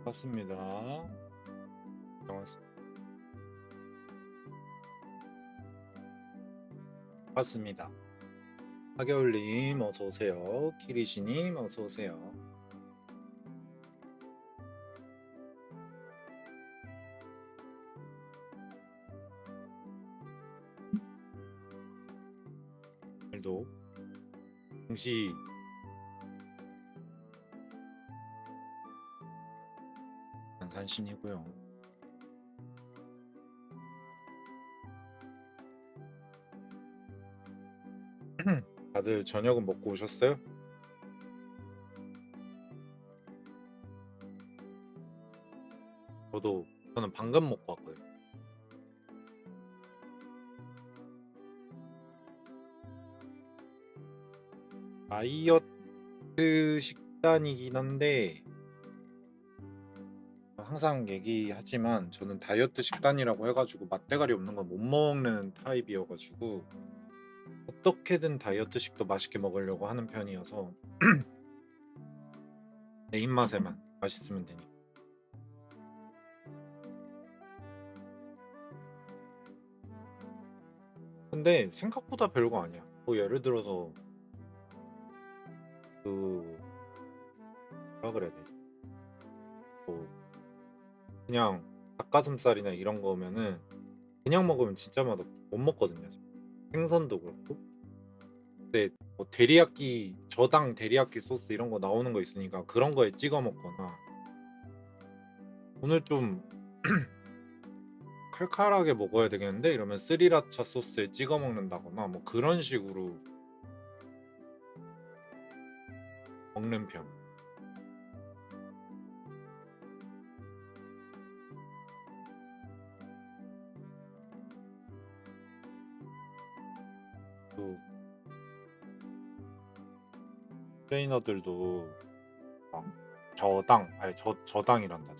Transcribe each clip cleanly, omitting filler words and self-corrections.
맞습니다. 반갑습 맞습니다. 하겨울님 어서 오세요. 키리시님 어서 오세요. 오늘도 동시 안산신이고요. 다들 저녁은 먹고 오셨어요? 저는 방금 먹고 왔거든요. 다이어트 식단이긴 한데 항상 얘기하지만 저는 다이어트 식단이라고 해가지고 맛대가리 없는 건 못 먹는 타입이어가지고 어떻게든 다이어트식도 맛있게 먹으려고 하는 편이어서 내 입맛에만 맛있으면 되니까. 근데 생각보다 별거 아니야. 뭐 예를 들어서 그 뭐라 그래야 되지? 뭐 그냥 닭가슴살이나 이런 거면은 그냥 먹으면 진짜 맛없 못 먹거든요. 생선도 그렇고. 근데 뭐 데리야끼 저당 데리야끼 소스 이런 거 나오는 거 있으니까 그런 거에 찍어 먹거나 오늘 좀 칼칼하게 먹어야 되겠는데 이러면 스리라차 소스에 찍어 먹는다거나 뭐 그런 식으로 먹는 편. 또 트레이너들도 막 저당이란다.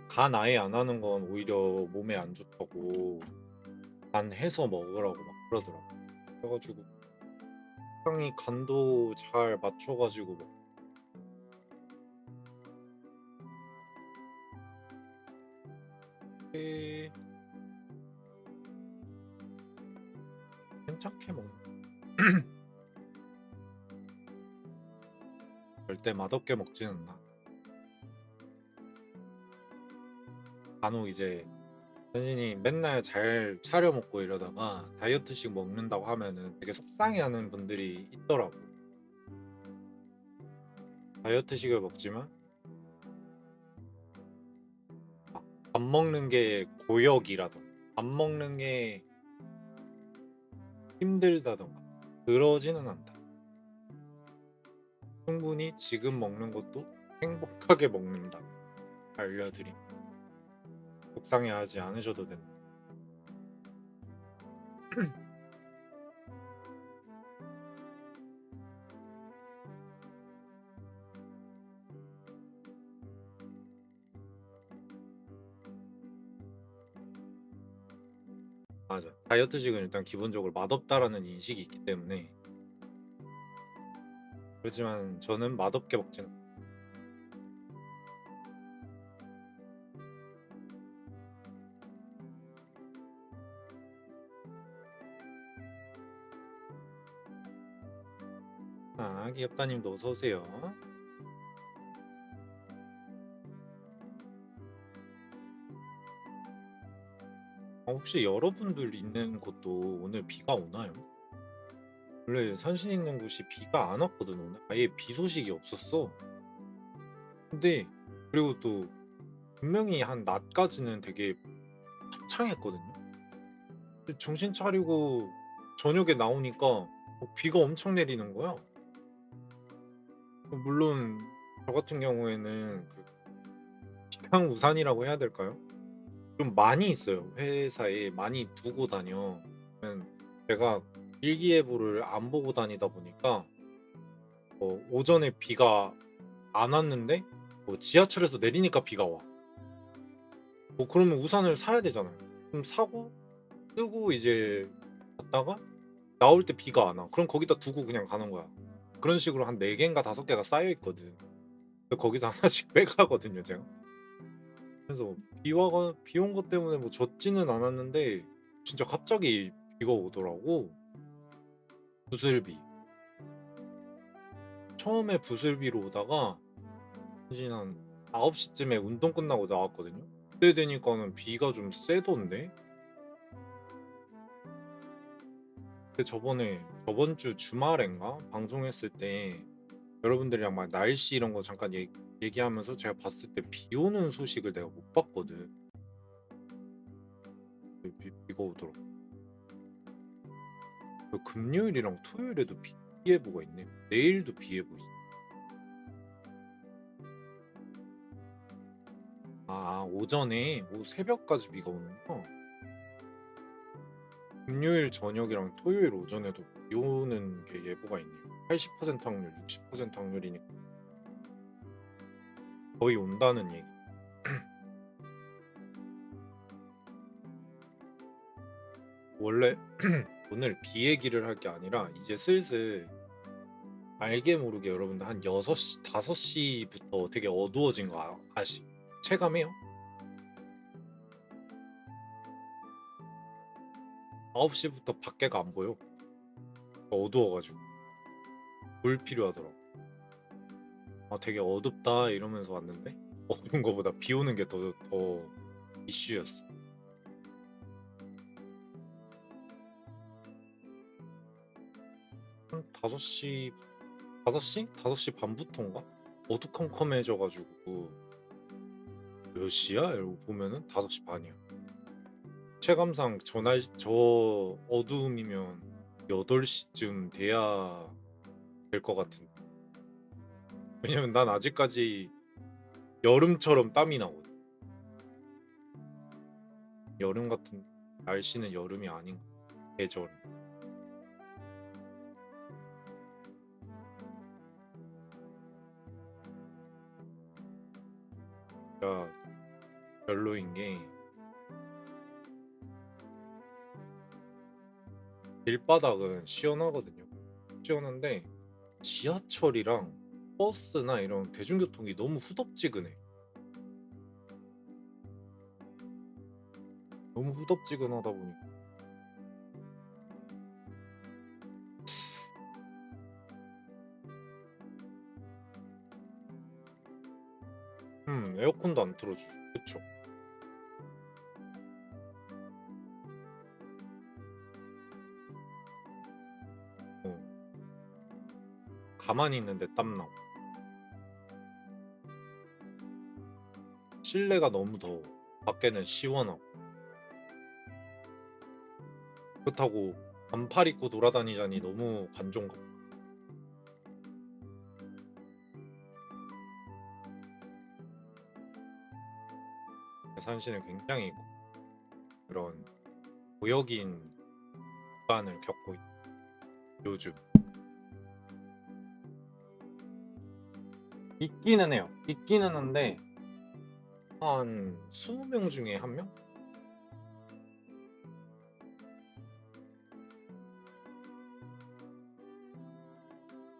간 아예 안 하는 건 오히려 몸에 안 좋다고 간 해서 먹으라고 막 그러더라고. 그래가지고 적당히 간도 잘 맞춰가지고 먹게 괜찮게 먹는. 절대 맛없게 먹지는 않나. 간혹 이제 현진이 맨날 잘 차려 먹고 이러다가 다이어트식 먹는다고 하면은 되게 속상해하는 분들이 있더라고. 다이어트식을 먹지만 밥 먹는 게 고역이라던가 밥 먹는 게 힘들다던가 그러지는 않다. 충분히 지금 먹는 것도 행복하게 먹는다. 알려드림. 속상해하지 않으셔도 된다. 맞아. 다이어트식은 일단 기본적으로 맛없다라는 인식이 있기 때문에 그렇지만 저는 맛없게 먹지는 않아. 귀엽다님도 어서 오세요. 혹시 여러분들 있는 곳도 오늘 비가 오나요? 원래 선신 있는 곳이 비가 안 왔거든 오늘. 아예 비 소식이 없었어. 근데 그리고 또 분명히 한 낮까지는 되게 창했거든요. 근데 정신 차리고 저녁에 나오니까 비가 엄청 내리는 거야. 물론 저 같은 경우에는 그 기상 우산이라고 해야 될까요? 좀 많이 있어요. 회사에 많이 두고 다녀. 제가 일기예보를 안 보고 다니다 보니까 오전에 비가 안 왔는데 지하철에서 내리니까 비가 와. 그러면 우산을 사야 되잖아요. 그럼 사고 쓰고 이제 갔다가 나올 때 비가 안 와. 그럼 거기다 두고 그냥 가는 거야. 그런 식으로 한 4개인가 5개가 쌓여 있거든. 거기서 하나씩 빼가거든요, 제가. 그래서 비 온 것 때문에 뭐 젖지는 않았는데 진짜 갑자기 비가 오더라고. 부슬비. 처음에 부슬비로 오다가 이제 한 9시쯤에 운동 끝나고 나왔거든요. 그때 되니까는 비가 좀 세던데. 근데 저번 주 주말인가 방송했을 때 여러분들이랑 막 날씨 이런 거 잠깐 얘기하면서 제가 봤을 때 비 오는 소식을 내가 못 봤거든. 비가 오더라고. 금요일이랑 토요일에도 비 예보가 있네. 내일도 비 예보 있어. 오전에 새벽까지 비가 오는구나. 금요일 저녁이랑 토요일 오전에도 비 오는 게 예보가 있네요. 80% 확률, 60% 확률이니까 거의 온다는 얘기. 원래 오늘 비 얘기를 할 게 아니라 이제 슬슬 알게 모르게 여러분들 한 6시, 5시부터 되게 어두워진 거 체감해요? 9시부터 밖에가 안 보여. 어두워가지고. 불 필요하더라고. 되게 어둡다 이러면서 왔는데 어두운 거보다 비 오는 게 더 이슈였어. 한 5시? 5시 반부터인가? 어두컴컴해져가지고 몇 시야? 이러고 보면은 5시 반이야. 체감상 저 어두움이면 8시쯤 돼야 될 것 같은. 왜냐면 난 아직까지 여름처럼 땀이 나거든. 여름 같은 날씨는 여름이 아닌 계절. 야, 별로인 게 길바닥은 시원하거든요. 시원한데 지하철이랑 버스나 이런 대중교통이 너무 후덥지근해. 너무 후덥지근하다 보니까 에어컨도 안 틀어주죠. 그쵸? 어, 가만히 있는데 땀 나고. 실내가 너무 더워. 밖에는 시원하고. 그렇다고 반팔 입고 돌아다니자니 너무 관종같고. 산시는 굉장히 그런 고역인 기반을 겪고 요즘 있기는 해요. 있기는 한데 한 20명 중에 한 명?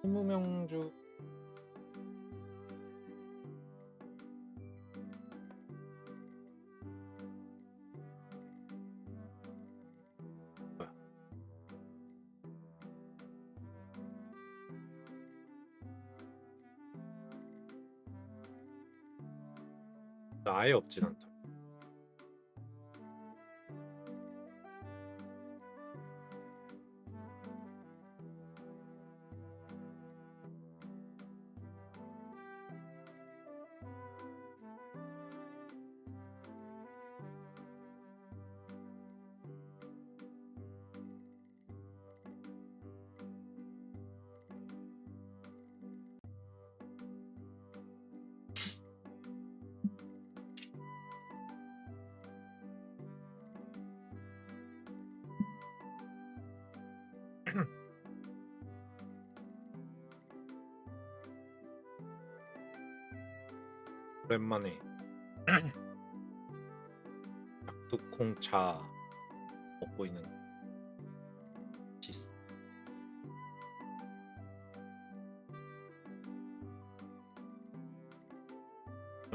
20명 중 뭐야? 아예 없진 않다. 오랜만에 닭두콩차 먹고 있는 지스.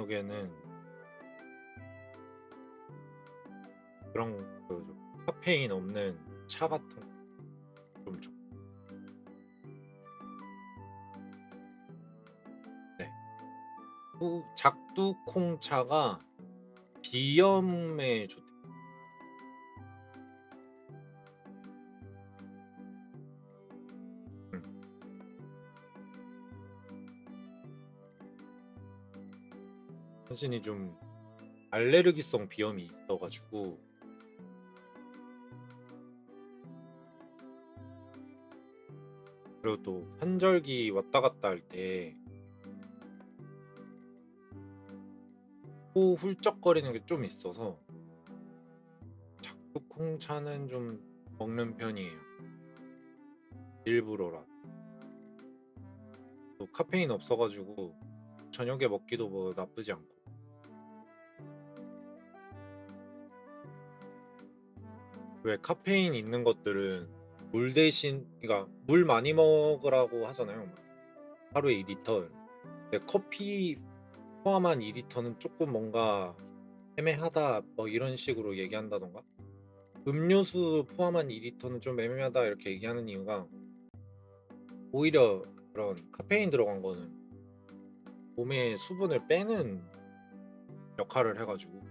저녁에는 그런 좀 카페인 없는 차 같은 거좀 네. 작두콩차가 비염에 좋대. 음. 자신이 좀 알레르기성 비염이 있어가지고 그리고 또 환절기 왔다 갔다 할 때 코 훌쩍거리는 게 좀 있어서 작두콩차는 좀 먹는 편이에요. 일부러라. 또 카페인 없어가지고 저녁에 먹기도 뭐 나쁘지 않고. 왜 카페인 있는 것들은 물 대신, 그러니까 물 많이 먹으라고 하잖아요. 하루에 2리터. 근데 커피 포함한 2리터는 조금 뭔가 애매하다, 뭐 이런 식으로 얘기한다던가. 음료수 포함한 2리터는 좀 애매하다 이렇게 얘기하는 이유가 오히려 그런 카페인 들어간 거는 몸에 수분을 빼는 역할을 해가지고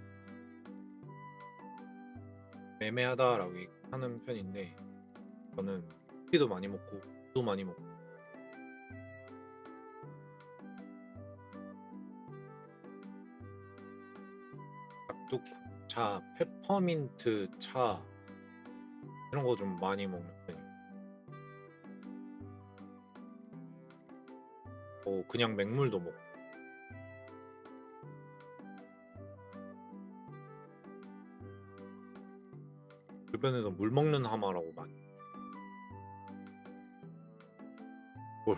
애매하다라고 하는 편인데, 저는 커피도 많이 먹고 도 많이 먹고 닭두차, 페퍼민트 차 이런 거 좀 많이 먹는 편이에요. 그냥 맹물도 먹고. 주변에서 물 먹는 하마라고 많이. 뭘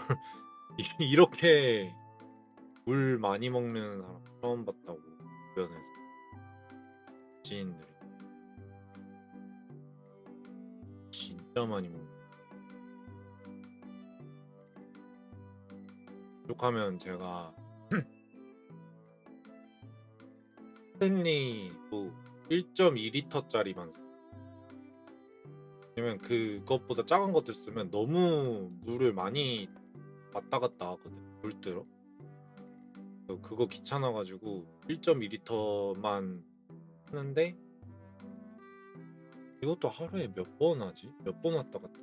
이렇게 물 많이 먹는 사람 처음 봤다고, 주변에서 지인들이 진짜 많이 먹는. 오죽하면 제가 스탠리도 1.2리터짜리만 왜냐면 그것보다 작은 것들 쓰면 너무 물을 많이 왔다 갔다 하거든, 물 들어. 그거 귀찮아가지고 1.2리터만 하는데, 이것도 하루에 몇 번 하지? 몇 번 왔다 갔다.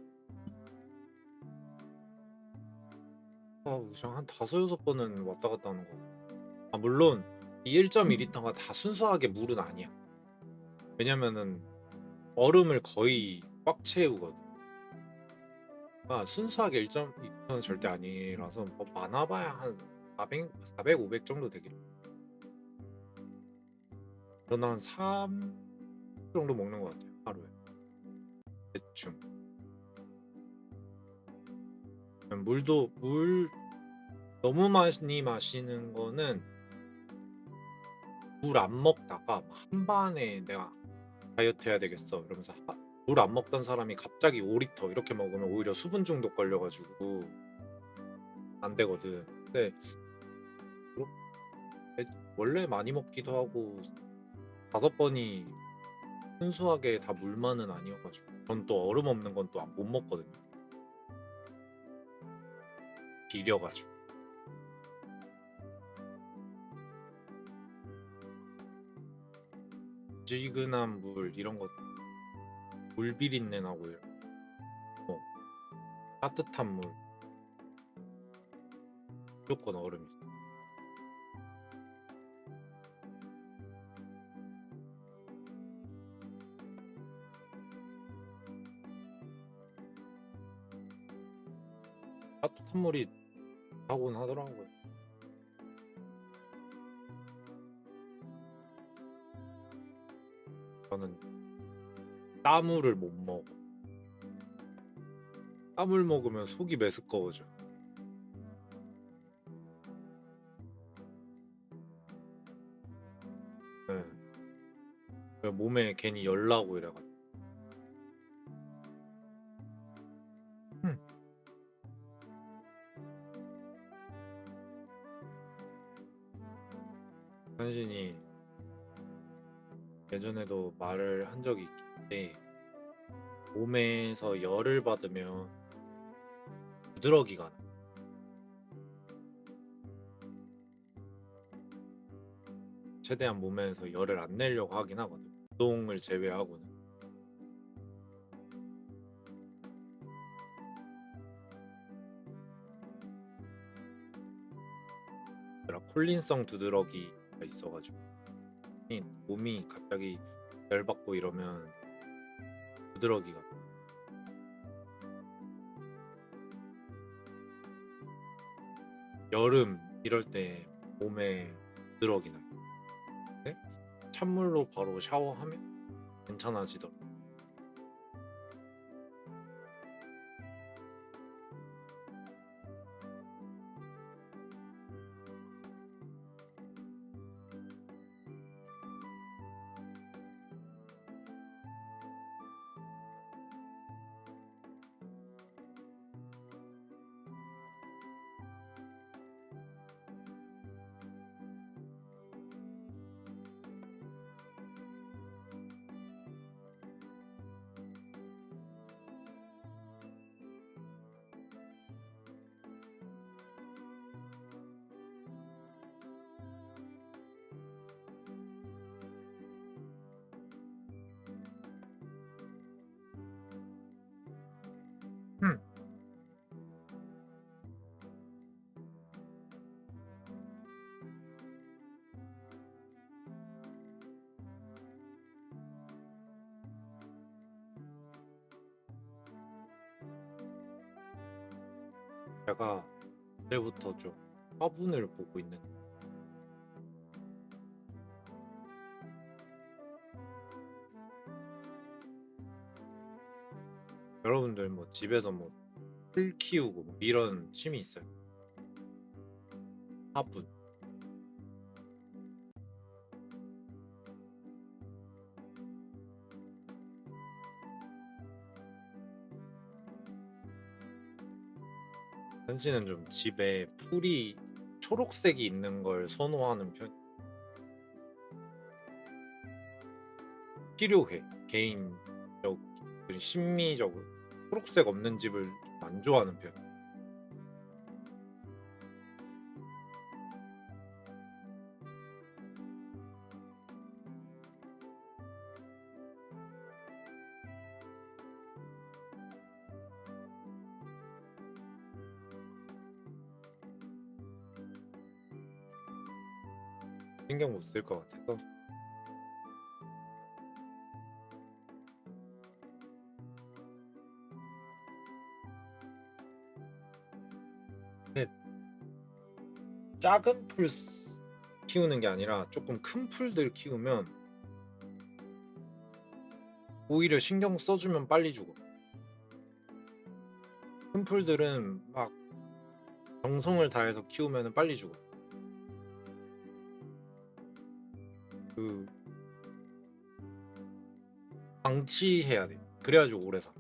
그냥 한 다섯 여섯 번은 왔다 갔다 하는 거. 물론 이 1.2리터가 다 순수하게 물은 아니야. 왜냐면은 얼음을 거의 꽉 채우거든. 순수하게 1.2리터는 절대 아니라서 뭐 많아봐야 한 400, 500 정도 되겠네. 저는 한 3 정도 먹는 것 같아요, 하루에. 대충. 물 너무 많이 마시는 거는, 물 안 먹다가 한 번에 내가 다이어트 해야 되겠어 이러면서 물 안 먹던 사람이 갑자기 5리터 이렇게 먹으면 오히려 수분 중독 걸려가지고 안 되거든. 근데 원래 많이 먹기도 하고 5번이 순수하게 다 물만은 아니어가지고, 전 또 얼음 없는 건 또 못 먹거든요. 비려가지고. 지근한 물 이런 거, 물 비린내 나고 어, 따뜻한 물 무조건 얼음 있어. 따뜻한 물이 하곤 하더라고요. 저는 따물을 못 먹어. 따물 먹으면 속이 메스꺼워져. 네. 몸에 괜히 열 나고 이래가지고. 음. 예전에도 말을 한 적이 있는데 몸에서 열을 받으면 부드러기가 나. 최대한 몸에서 열을 안 내려고 하긴 하거든. 운동을 제외하고는. 콜린성 두드러기가 있어가지고 몸이 갑자기 열받고 이러면 부드러기가 나. 여름 이럴 때 몸에 부드러기 나요. 근데 찬물로 바로 샤워하면 괜찮아지더라고. 음. 제가 그때부터 좀 화분을 보고 있는. 여러분들 뭐 집에서 뭐 풀 키우고 뭐 이런 취미 있어요? 화분. 현씨는 좀 집에 풀이 초록색이 있는 걸 선호하는 편. 필요해. 개인적 그리고 심미적으로 초록색 없는 집을 좀 안 좋아하는 편. 신경 못 쓸 것 같아서. 근데 작은 풀 키우는 게 아니라 조금 큰 풀들 키우면 오히려 신경 써주면 빨리 죽어. 큰 풀들은 막 정성을 다해서 키우면 빨리 죽어. 그 방치해야 돼. 그래가지고 오래 살아.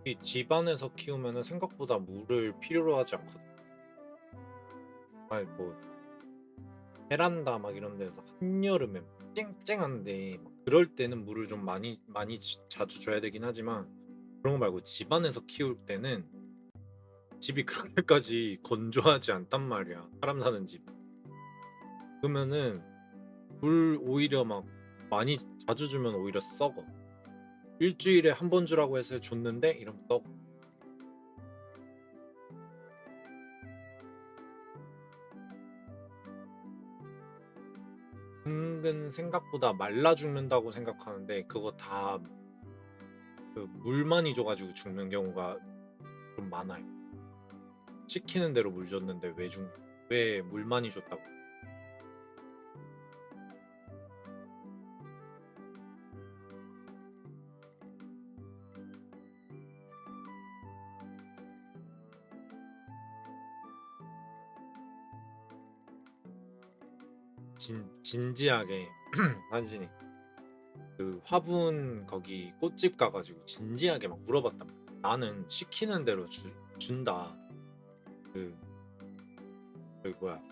이 집안에서 키우면 생각보다 물을 필요로 하지 않거든. 아니 뭐 베란다 막 이런 데서 한여름에 쨍쨍한데 막 그럴 때는 물을 좀 많이 자주 줘야 되긴 하지만 그런 거 말고 집안에서 키울 때는 집이 그렇게까지 건조하지 않단 말이야. 사람 사는 집. 그러면은 물 오히려 막 많이 자주 주면 오히려 썩어. 일주일에 한 번 주라고 해서 줬는데 이러면 썩어. 은근 생각보다 말라 죽는다고 생각하는데 그거 다 그 물 많이 줘가지고 죽는 경우가 좀 많아요. 시키는 대로 물 줬는데 왜 물 많이 줬다고. 진지하게 한신이 그 화분 거기 꽃집 가가지고 진지하게 막 물어봤단 말이야. 나는 시키는 대로 준다. 그, 그 뭐야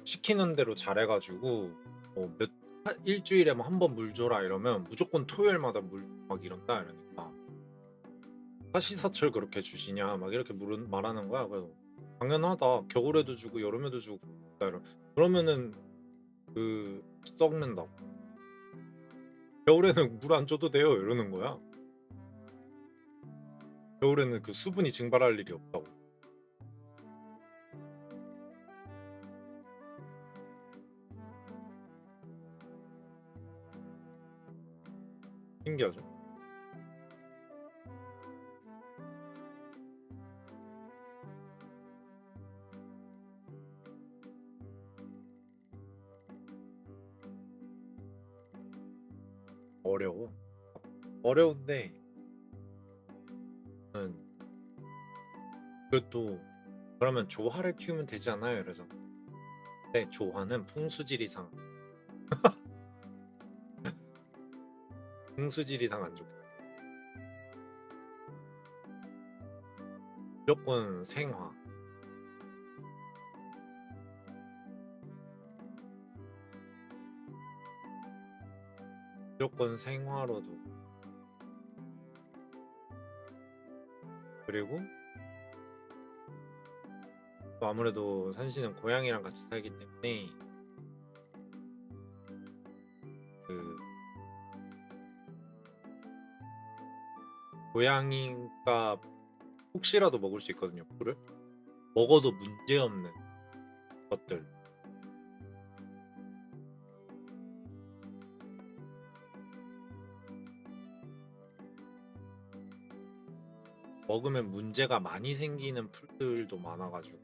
시키는 대로 잘해가지고 일주일에 뭐 한 번 물 줘라 이러면 무조건 토요일마다 물 막 이런다 이러니까 사시사철 그렇게 주시냐 막 이렇게 말하는 거야. 그래서 당연하다. 겨울에도 주고 여름에도 주고 그러면은 그 썩는다고. 겨울에는 물 안 줘도 돼요 이러는 거야. 겨울에는 그 수분이 증발할 일이 없다고. 신기하죠? 어려워. 어려운데 는 그것도 그러면 조화를 키우면 되지 않아요? 이러잖아. 근데 조화는 풍수질 이상 풍수질 이상 안 좋게 무조건 생화. 무조건 생화로 두고 그리고 또 아무래도 산신은 고양이랑 같이 살기 때문에 그 고양이가 혹시라도 먹을 수 있거든요. 풀을 먹어도 문제없는 것들. 먹으면 문제가 많이 생기는 풀들도 많아가지고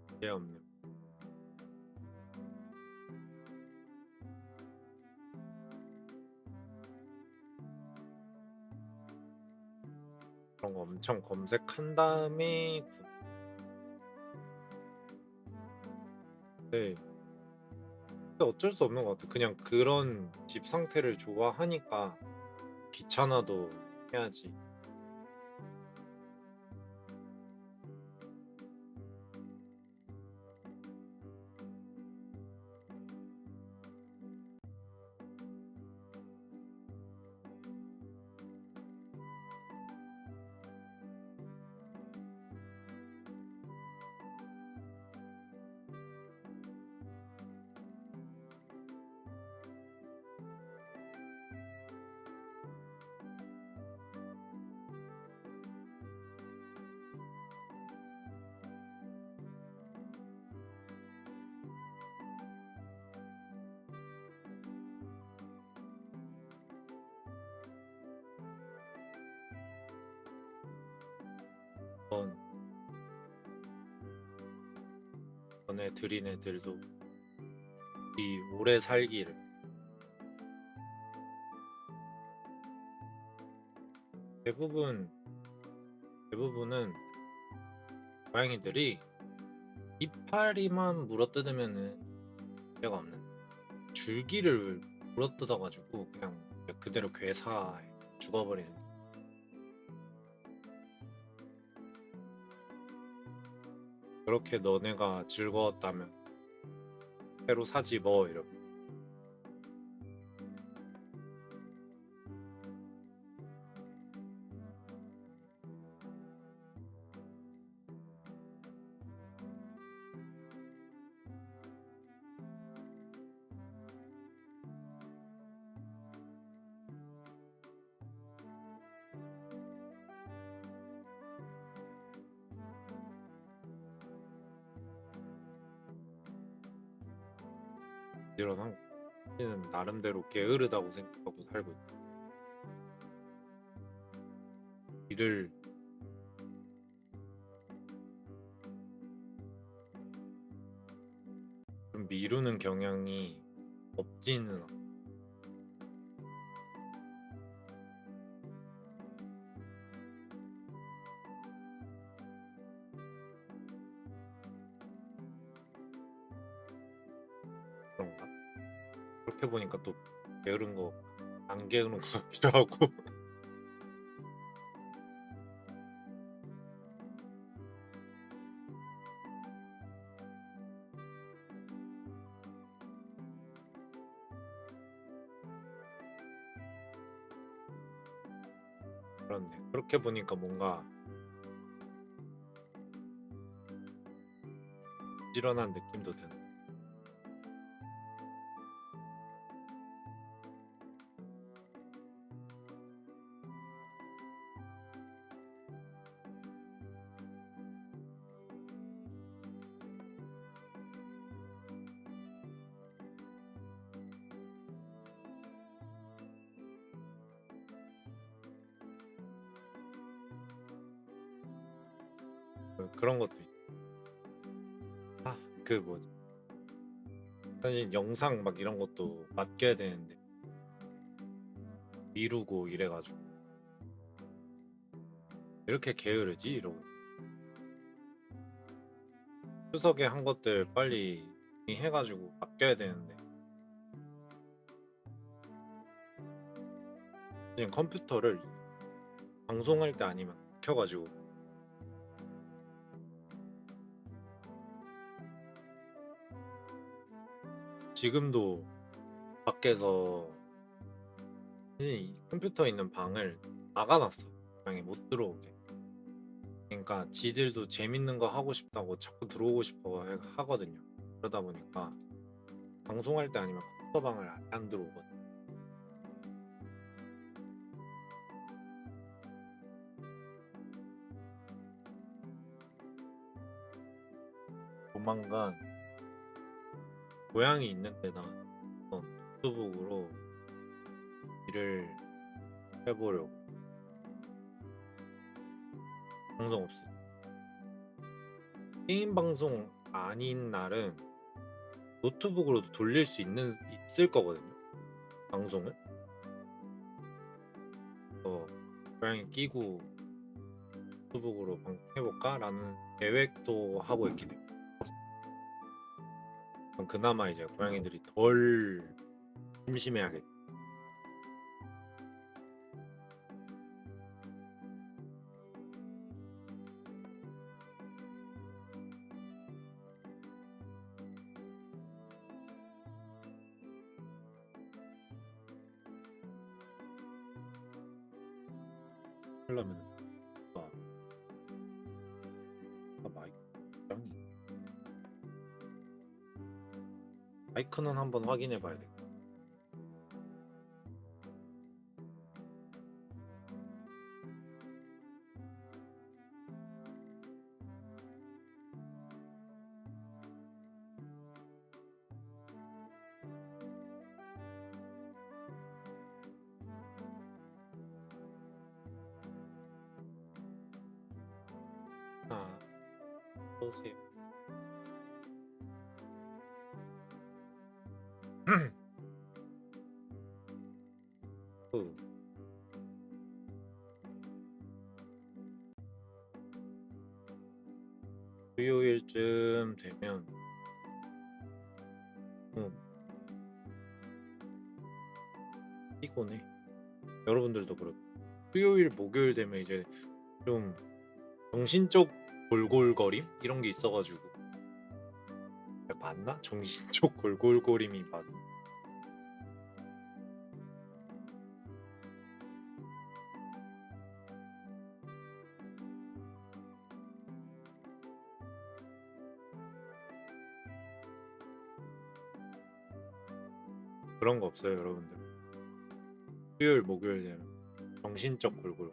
문제없는 그런 거 엄청 검색한 다음에 네. 근데 어쩔 수 없는 것 같아. 그냥 그런 집 상태를 좋아하니까 귀찮아도 해야지. 번 전에 들인 애들도 이 오래 살기를 대부분 대부분은 고양이들이 이파리만 물어뜯으면은 문제가 없는 줄기를 물어뜯어가지고 그냥 그대로 괴사해 죽어버리는. 그렇게 너네가 즐거웠다면 새로 사지 뭐 이러고. 이런 한는 나름대로 게으르다고 생각하고 살고 있고 일을 좀 미루는 경향이 없지는 않 그런가? 그렇게 보니까 또 게으른 거 안 게으른 것 같기도 하고. 그렇네. 그렇게 보니까 뭔가 부지런한 느낌도 드네. 그런 것도 있 그 뭐지? 사실 영상 막 이런 것도 맡겨야 되는데 미루고 이래 가지고 '이렇게 게으르지?' 이러고 추석에 한 것들 빨리 해 가지고 맡겨야 되는데 지금 컴퓨터를 방송할 때 아니면 켜 가지고 지금도 밖에서 이 컴퓨터 있는 방을 막아 놨어. 고양이 못 들어오게. 그러니까 지들도 재밌는 거 하고 싶다고 자꾸 들어오고 싶어 하거든요. 그러다 보니까 방송할 때 아니면 컴퓨터 방을 아예 안 들어오거든. 조만간 고양이 있는 데다 노트북으로 일을 해보려고. 방송 없이. 게임 방송 아닌 날은 노트북으로도 돌릴 수 있을 거거든요. 방송을. 고양이 끼고 노트북으로 방송해볼까라는 계획도 하고 있긴 해요. 그럼 그나마 이제 고양이들이 덜 심심해하겠다. 하려면 아, 마이크 짱이 마이크는 한번 확인해 봐야 돼. 하나 보세요. 그 수요일쯤 되면 좀 피곤해. 여러분들도 그렇고 수요일 목요일 되면 이제 좀 정신적 골골거림 이런 게 있어가지고 맞나? 정신적 골골거림이 맞 그런 거 없어요, 여러분들. 수요일 목요일 되면 정신적 골골.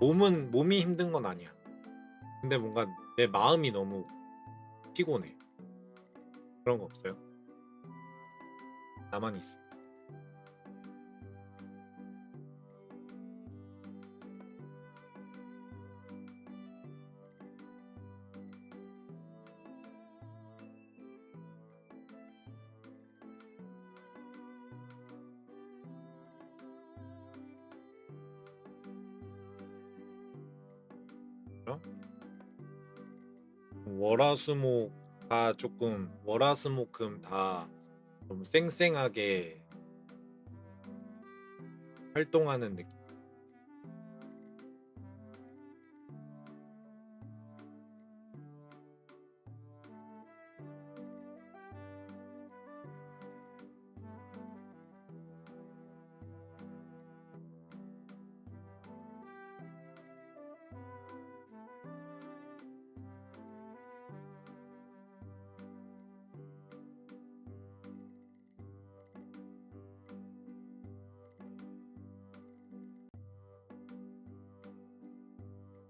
몸이 힘든 건 아니야. 근데 뭔가 내 마음이 너무 피곤해. 그런 거 없어요? 나만 있어. 뭐죠? 월화수목 다 조금 월화수목금 다 좀 쌩쌩하게 활동하는 느낌.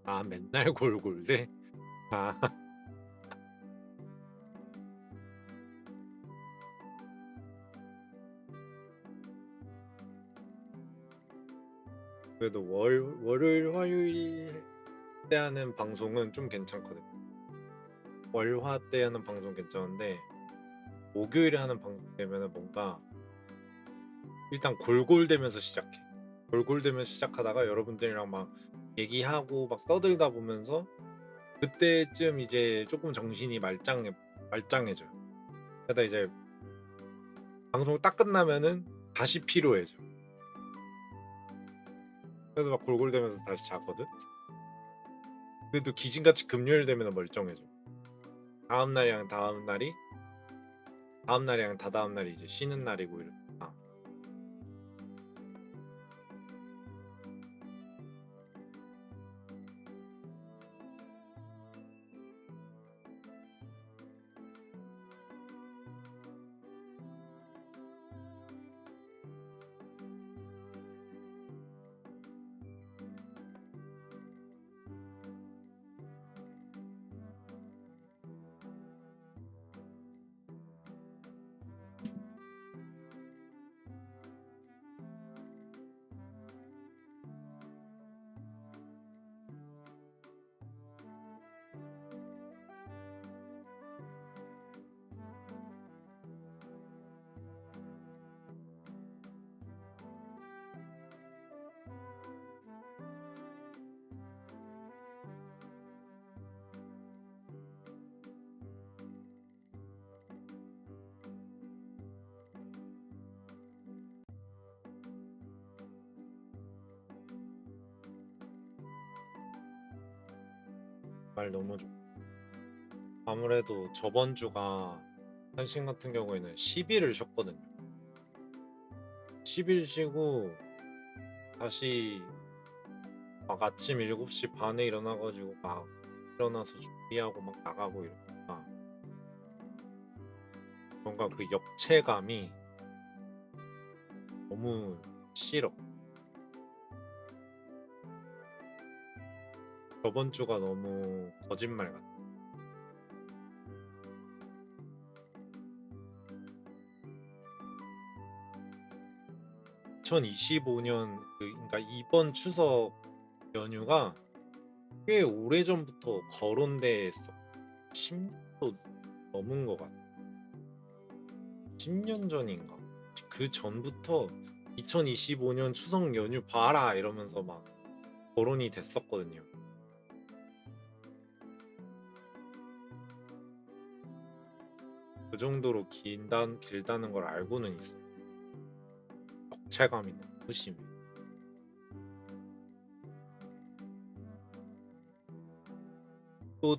아, 맨날 골골대? 아, 그래도 월요일, 화요일 때 하는 방송은 좀 괜찮거든. 월화 때 하는 방송 괜찮은데 목요일에 하는 방송 되면은 뭔가 일단 골골대면서 시작해. 골골대면서 시작하다가 여러분들이랑 막 얘기하고 막 떠들다 보면서 그때쯤 이제 조금 정신이 말짱해져요. 그러다 이제 방송 딱 끝나면은 다시 피로해져. 그래서 막 골골대면서 다시 자거든. 그래도 기진같이 금요일 되면 멀쩡해져. 다음 날이랑 다다음 날이 이제 쉬는 날이고 이러니까. 말 너무 좋고. 아무래도 저번 주가 한신 같은 경우에는 10일을 쉬었거든요. 10일 쉬고 다시 막 아침 7시 반에 일어나가지고 막 일어나서 준비하고 막 나가고 이러니까 뭔가 그 역체감이 너무 싫어. 저번 주가 너무 거짓말 같아. 2025년 그러니까 이번 추석 연휴가 꽤 오래전부터 거론돼서 10년도 넘은 것 같아. 10년 전인가? 그 전부터 2025년 추석 연휴 봐라 이러면서 막 거론이 됐었거든요. 그 정도로 길다는 걸 알고는 있어. 역체감이 너무 심해. 또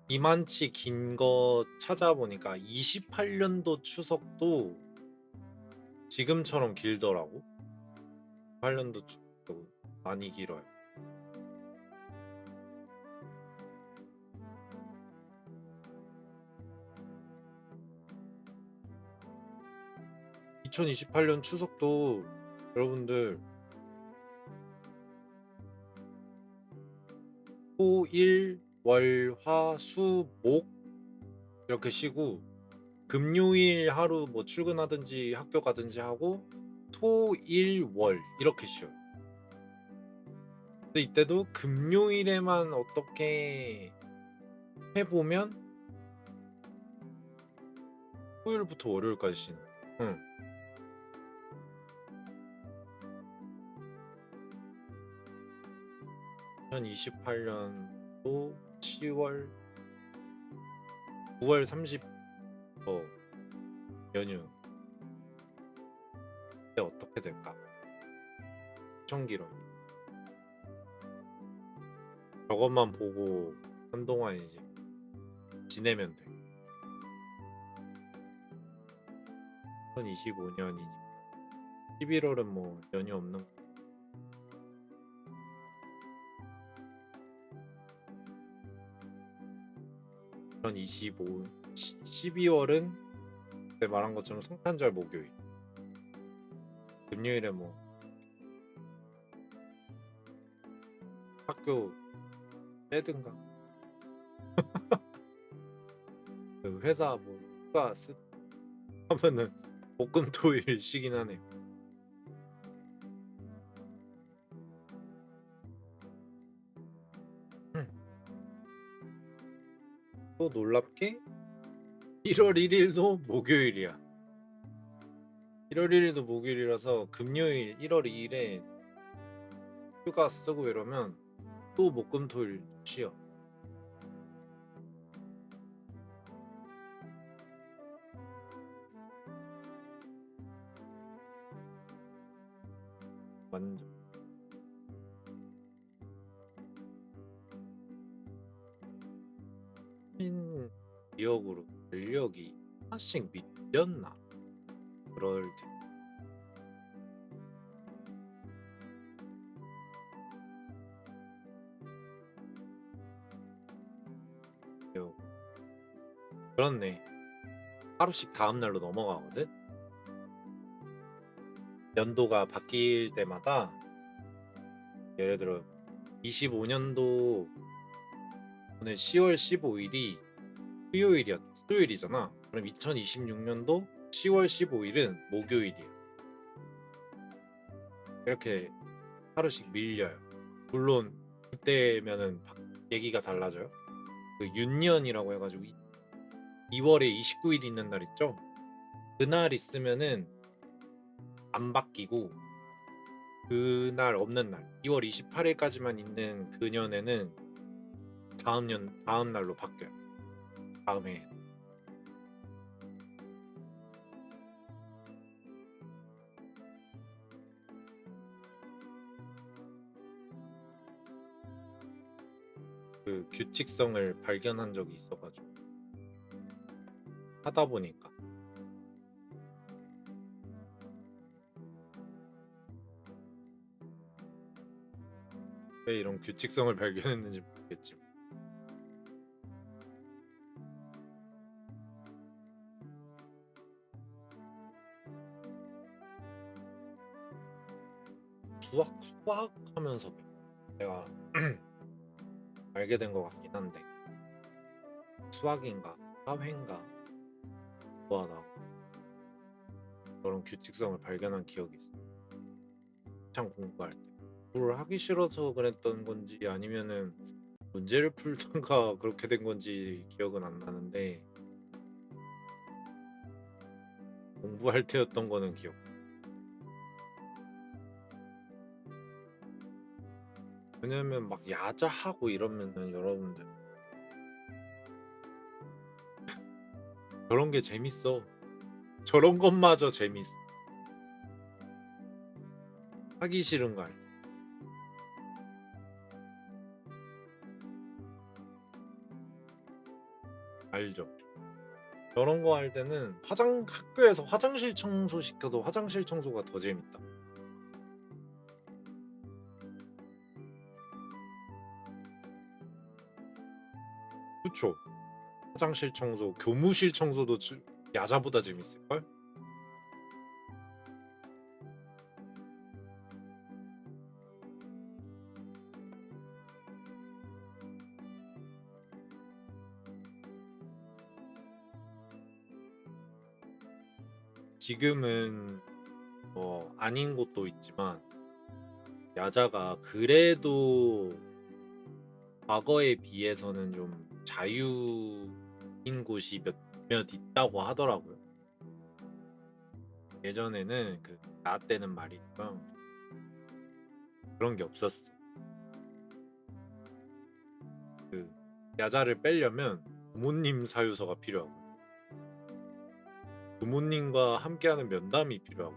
이만치 긴 거 찾아보니까 28년도 추석도 지금처럼 길더라고. 28년도 추석도 많이 길어요. 2028년 추석도 여러분들 토, 일, 월, 화, 수, 목 이렇게 쉬고 금요일 하루 뭐 출근하든지 학교 가든지 하고 토, 일, 월 이렇게 쉬어요. 근데 이때도 금요일에만 어떻게 해보면 토요일부터 월요일까지 쉬는. 응. 2028년도 10월 9월 30일 연휴 때 어떻게 될까? 엄청 길어. 저것만 보고 한동안 이제 지내면 돼. 2025년이지. 11월은 뭐 연휴 없는 거. 2025 12월은 내 말한 것처럼 성탄절 목요일. 금요일에 뭐 학교 빼든가 그 회사 뭐 휴가 쓰 하면은 목금토일 쉬긴 하네. 또 놀랍게 1월 1일도 목요일이야. 1월 1일도 목요일이라서 금요일 1월 2일에 휴가 쓰고 이러면 또 목금토일 쉬어. 완전 신 기억으로 전력이 하나씩 밀렸나 그럴 때. 기억. 그렇네. 하루씩 다음 날로 넘어가거든. 연도가 바뀔 때마다 예를 들어 25년도 오늘 10월 15일이 수요일이잖아. 그럼 2026년도 10월 15일은 목요일이야. 이렇게 하루씩 밀려요. 물론 그때면은 얘기가 달라져요. 그 윤년이라고 해가지고 2월에 29일 있는 날 있죠. 그날 있으면은 안 바뀌고 그날 없는 날 2월 28일까지만 있는 그년에는 다음 날로 바뀌어요. 다음에 그 규칙성을 발견한 적이 있어가지고 하다 보니까 왜 이런 규칙성을 발견했는지 모르겠지만 수학하면서 내가 알게 된 것 같긴 한데 수학인가 사회인가 뭐 하다 그런 규칙성을 발견한 기억이 있어. 한창 공부할 때 공부를 하기 싫어서 그랬던 건지 아니면은 문제를 풀던가 그렇게 된 건지 기억은 안 나는데 공부할 때였던 거는 기억. 왜냐면 막 야자하고 이러면은 여러분들 저런 게 재밌어. 저런 것마저 재밌어. 하기 싫은 거 알죠? 저런 거 할 때는 학교에서 화장실 청소 시켜도 화장실 청소가 더 재밌다. 그쵸? 화장실 청소, 교무실 청소도 야자보다 재밌을걸? 지금은 뭐 아닌 곳도 있지만 야자가 그래도 과거에 비해서는 좀 자유인 곳이 몇몇 있다고 하더라고요. 예전에는 나 때는 말이죠. 그런 게 없었어. 그 야자를 빼려면 부모님 사유서가 필요하고 부모님과 함께하는 면담이 필요하고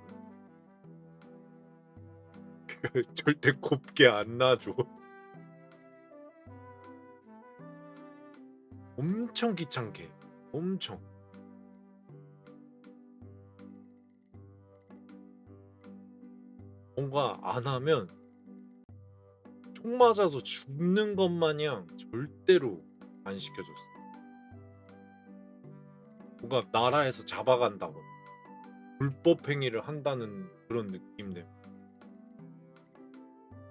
절대 곱게 안 놔줘. 엄청 귀찮게 엄청. 뭔가 안 하면 총 맞아서 죽는 것 마냥 절대로 안 시켜줬어. 뭔가 나라에서 잡아간다고 불법 행위를 한다는 그런 느낌 때문에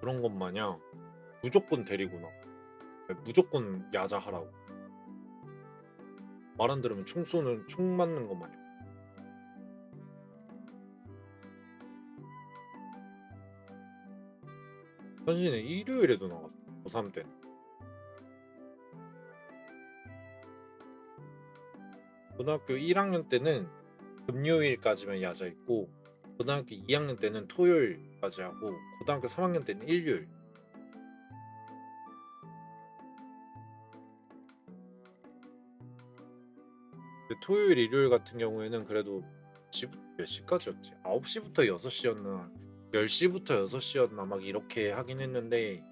그런 것 마냥 무조건 데리고 나. 무조건 야자하라고. 말 안 들으면 총 맞는 것 마냥. 현진이 일요일에도 나갔어. 고3 때. 고등학교 1학년 때는 금요일까지만 야자 있고 고등학교 2학년 때는 토요일까지 하고 고등학교 3학년 때는 일요일. 근데 토요일 일요일 같은 경우에는 그래도 몇 시까지였지? 9시부터 6시였나 10시부터 6시였나 막 이렇게 하긴 했는데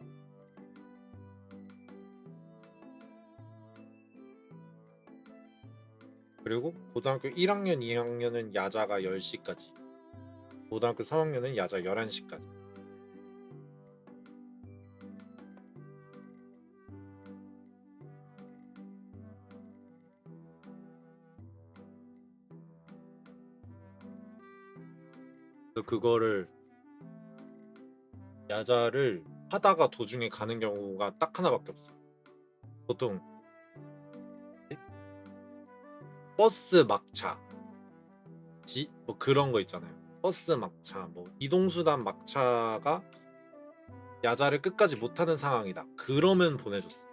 그리고 고등학교 1학년 2학년은 야자가 10시까지 고등학교 3학년은 야자 11시까지. 그래서 그거를 야자를 하다가 도중에 가는 경우가 딱 하나밖에 없어. 보통 버스 막차 뭐 그런 거 있잖아요. 버스 막차 뭐 이동수단 막차가 야자를 끝까지 못하는 상황이다. 그러면 보내줬어.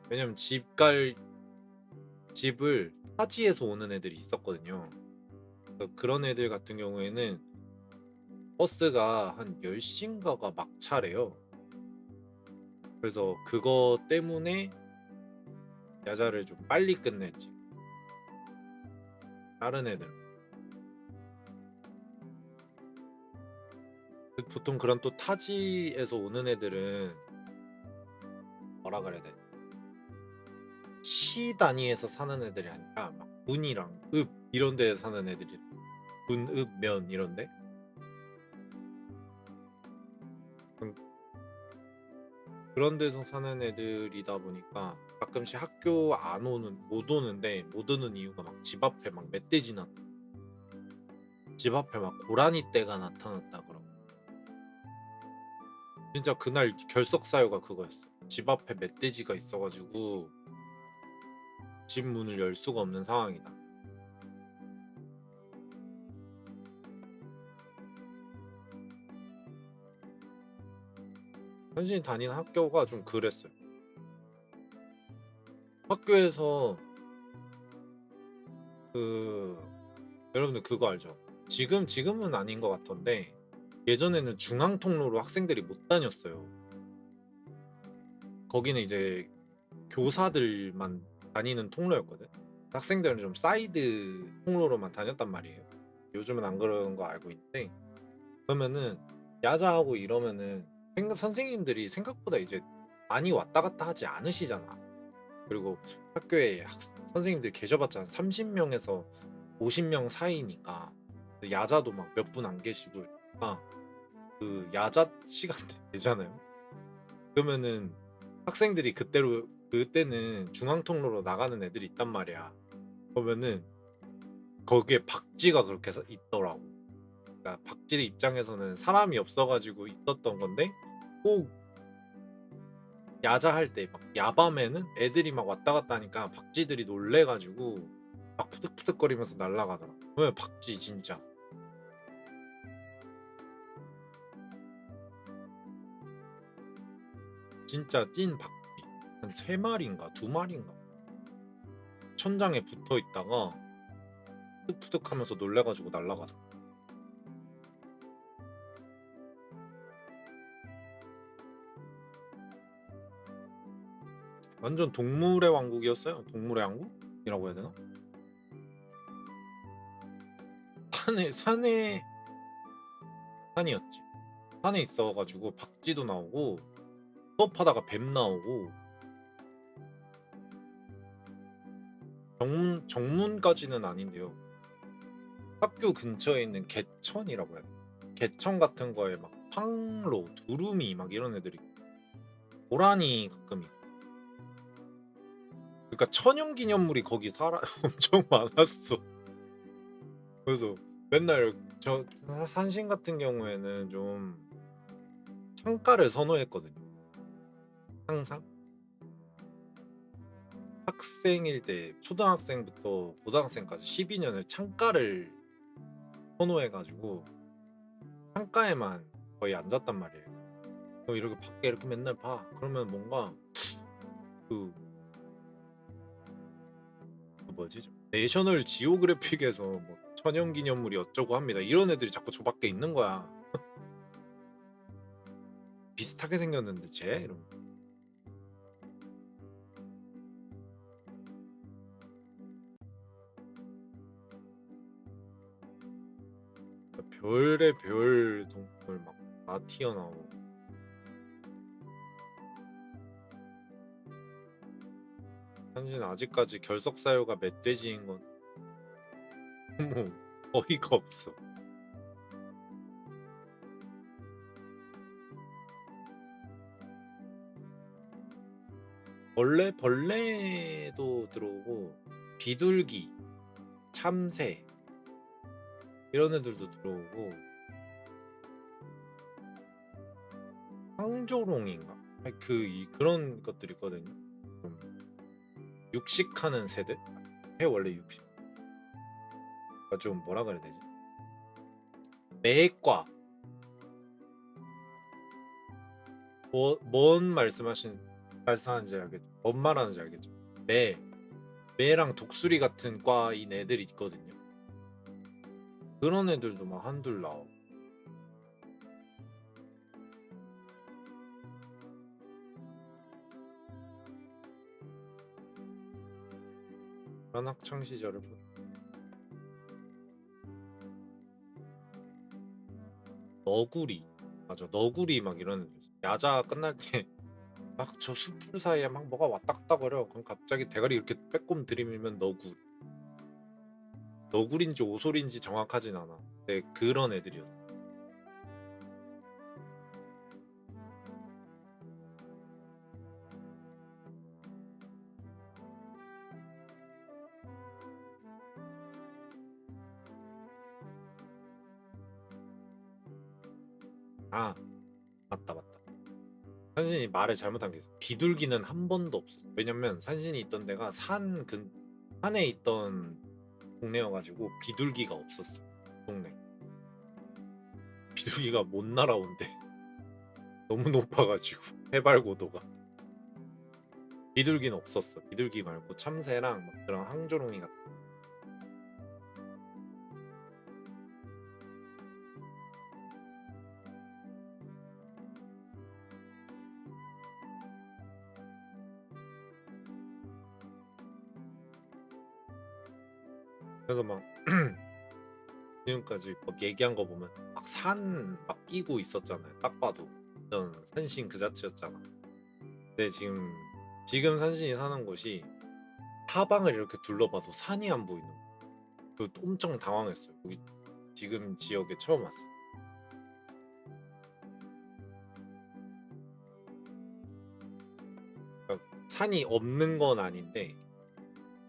왜냐면 집을 타지에서 오는 애들이 있었거든요. 그래서 그런 애들 같은 경우에는 버스가 한 10시인가가 막차래요. 그래서 그거 때문에 야자를 좀 빨리 끝냈지. 다른 애들. 보통 그런 또 타지에서 오는 애들은 뭐라 그래야 돼? 시 단위에서 사는 애들이 아니라 막 군이랑 읍 이런 데에 사는 애들이 군, 읍, 면 이런데 그런 데서 사는 애들이다 보니까 가끔씩 학교 안 오는 못 오는 이유가 막 집 앞에 막 멧돼지나 집 앞에 막 고라니 떼가 나타났다 그러고 진짜 그날 결석사유가 그거였어. 집 앞에 멧돼지가 있어가지고 집 문을 열 수가 없는 상황이다. 현진이 다니는 학교가 좀 그랬어요. 학교에서 그 여러분들 그거 알죠? 지금은 아닌 것 같던데 예전에는 중앙 통로로 학생들이 못 다녔어요. 거기는 이제 교사들만 다니는 통로였거든. 학생들은 좀 사이드 통로로만 다녔단 말이에요. 요즘은 안 그런 거 알고 있는데 그러면은 야자하고 이러면은 선생님들이 생각보다 이제 많이 왔다 갔다 하지 않으시잖아. 그리고 학교에 선생님들 계셔봤자 30명에서 50명 사이니까 야자도 막 몇 분 안 계시고 그러니까 그 야자 시간대 되잖아요. 그러면은 학생들이 그때는 중앙 통로로 나가는 애들이 있단 말이야. 그러면은 거기에 박쥐가 그렇게 있더라고. 그러니까 박쥐 입장에서는 사람이 없어가지고 있었던 건데 꼭 야자할 때 막 야밤에는 애들이 막 왔다 갔다 하니까 박쥐들이 놀래가지고 막 푸득푸득거리면서 날아가더라. 왜 박쥐 진짜 진짜 찐 박쥐 한 3마리인가 2마리인가 천장에 붙어 있다가 푸득푸득하면서 놀래가지고 날아가더라. 완전 동물의 왕국이었어요. 동물의 왕국이라고 해야 되나? 산에 산이었지. 산에 있어가지고 박쥐도 나오고 수업하다가 뱀 나오고 정문까지는 아닌데요. 학교 근처에 있는 개천이라고 해야 돼. 개천 같은 거에 막 황로, 두루미 막 이런 애들이 고라니 가끔 있고. 그러니까 천연기념물이 거기 살아 엄청 많았어. 그래서 맨날 저 산신 같은 경우에는 좀 창가를 선호했거든요. 항상 학생일 때 초등학생부터 고등학생까지 12년을 창가를 선호해가지고 창가에만 거의 앉았단 말이에요. 이렇게 밖에 이렇게 맨날 봐. 그러면 뭔가 그, 그 뭐지? 내셔널 지오그래픽에서 뭐 천연기념물이 어쩌고 합니다. 이런 애들이 자꾸 저 밖에 있는 거야. 비슷하게 생겼는데 쟤? 이러면. 별의 별 동물 막 다 튀어나오고. 사실 아직까지 결석 사유가 멧돼지인 건 너무 어이가 없어. 벌레도 들어오고 비둘기, 참새 이런 애들도 들어오고 황조롱인가? 그런 것들이 있거든요. 좀 육식하는 새들? 새 원래 육식. 그러니까 좀 뭐라 그래야 되지? 매과. 뭔 말씀하는지 알겠죠? 뭔 말하는지 알겠죠? 매랑 독수리 같은 과인 애들이 있거든요. 그런 애들도 막 한둘 나오고. 그런 학창 시절을 너구리. 맞아, 너구리 막 이런 애들 있어. 야자 끝날 때 막 저 숲풀 사이에 막 뭐가 왔다 갔다 거려. 그럼 갑자기 대가리 이렇게 빼꼼 들이밀면 너구리인지 오솔인지 정확하진 않아. 네, 그런 애들이었어. 아, 맞다, 맞다. 산신이 말을 잘못한 게 있어. 비둘기는 한 번도 없었어. 왜냐면 산신이 있던 데가 산에 있던 동네여가지고 비둘기가 없었어. 동네. 비둘기가 못 날아온대. 너무 높아가지고 해발 고도가. 비둘기는 없었어. 비둘기 말고 참새랑 막 그런 항조롱이 같은. 그래서 막 지금까지 막 얘기한 거 보면 막 산 막 끼고 있었잖아요. 딱 봐도 전 산신 그 자체였잖아. 근데 지금 산신이 사는 곳이 사방을 이렇게 둘러봐도 산이 안 보이는 거야. 그 엄청 당황했어요. 여기 지금 지역에 처음 왔어. 그러니까 산이 없는 건 아닌데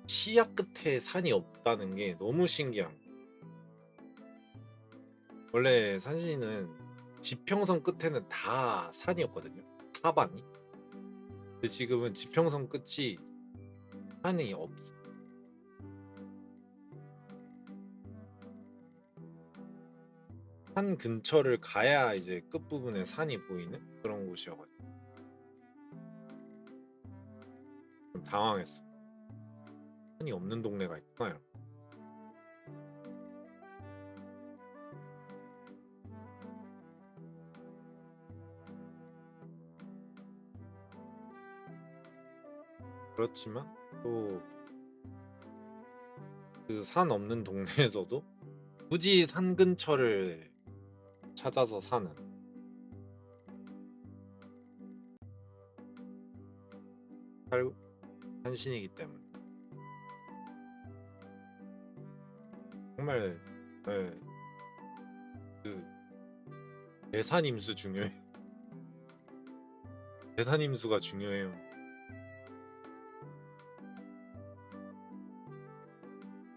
시야 끝에 산이 없다는 게 너무 신기한 거야. 원래 산신은 지평선 끝에는 다 산이었거든요. 하반이. 근데 지금은 지평선 끝이 산이 없어. 산 근처를 가야 이제 끝부분에 산이 보이는 그런 곳이어가지고 좀 당황했어. 산이 없는 동네가 있구나. 이러고. 그렇지만 또 그 산 없는 동네에서도 굳이 산 근처를 찾아서 사는 살 산신이기 때문에 정말 예 그 대산임수 중요해요. 대산임수가 중요해요.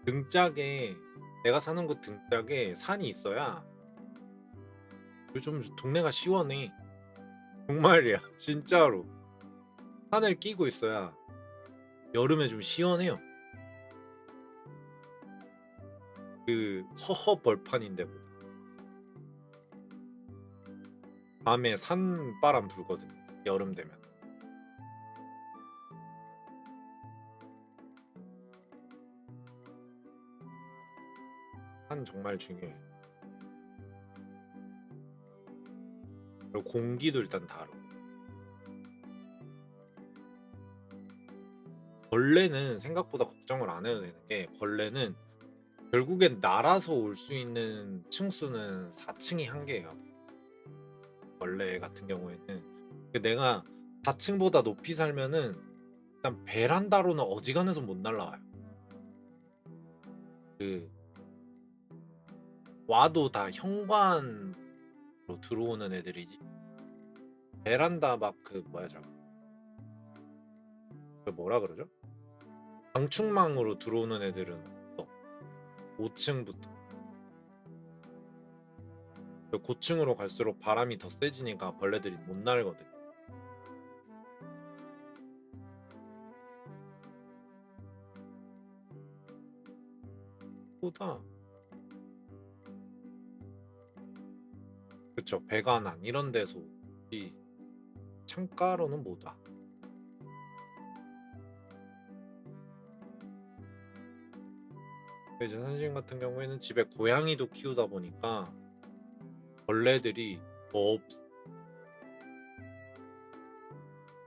등짝에 내가 사는 곳 등짝에 산이 있어야 요즘 동네가 시원해. 정말이야. 진짜로. 산을 끼고 있어야 여름에 좀 시원해요. 그 허허 벌판인데보다 밤에 산바람 불거든. 여름 되면. 산 정말 중요해. 그리고 공기도 일단 다르고. 벌레는 생각보다 걱정을 안 해도 되는 게 벌레는 결국엔 날아서 올 수 있는 층수는 4층이 한계예요. 벌레 같은 경우에는 내가 4층보다 높이 살면은 일단 베란다로는 어지간해서 못 날라와요. 그 와도 다 현관으로 들어오는 애들이지. 베란다 막 그 뭐야 그 뭐라 그러죠? 방충망으로 들어오는 애들은 없어. 5층부터. 고층으로 갈수록 바람이 더 세지니까 벌레들이 못 날거든. 보다 그쵸 배관안 이런 데서 이 창가로는 못 와. 이제 선생 같은 경우에는 집에 고양이도 키우다 보니까 벌레들이 더 없.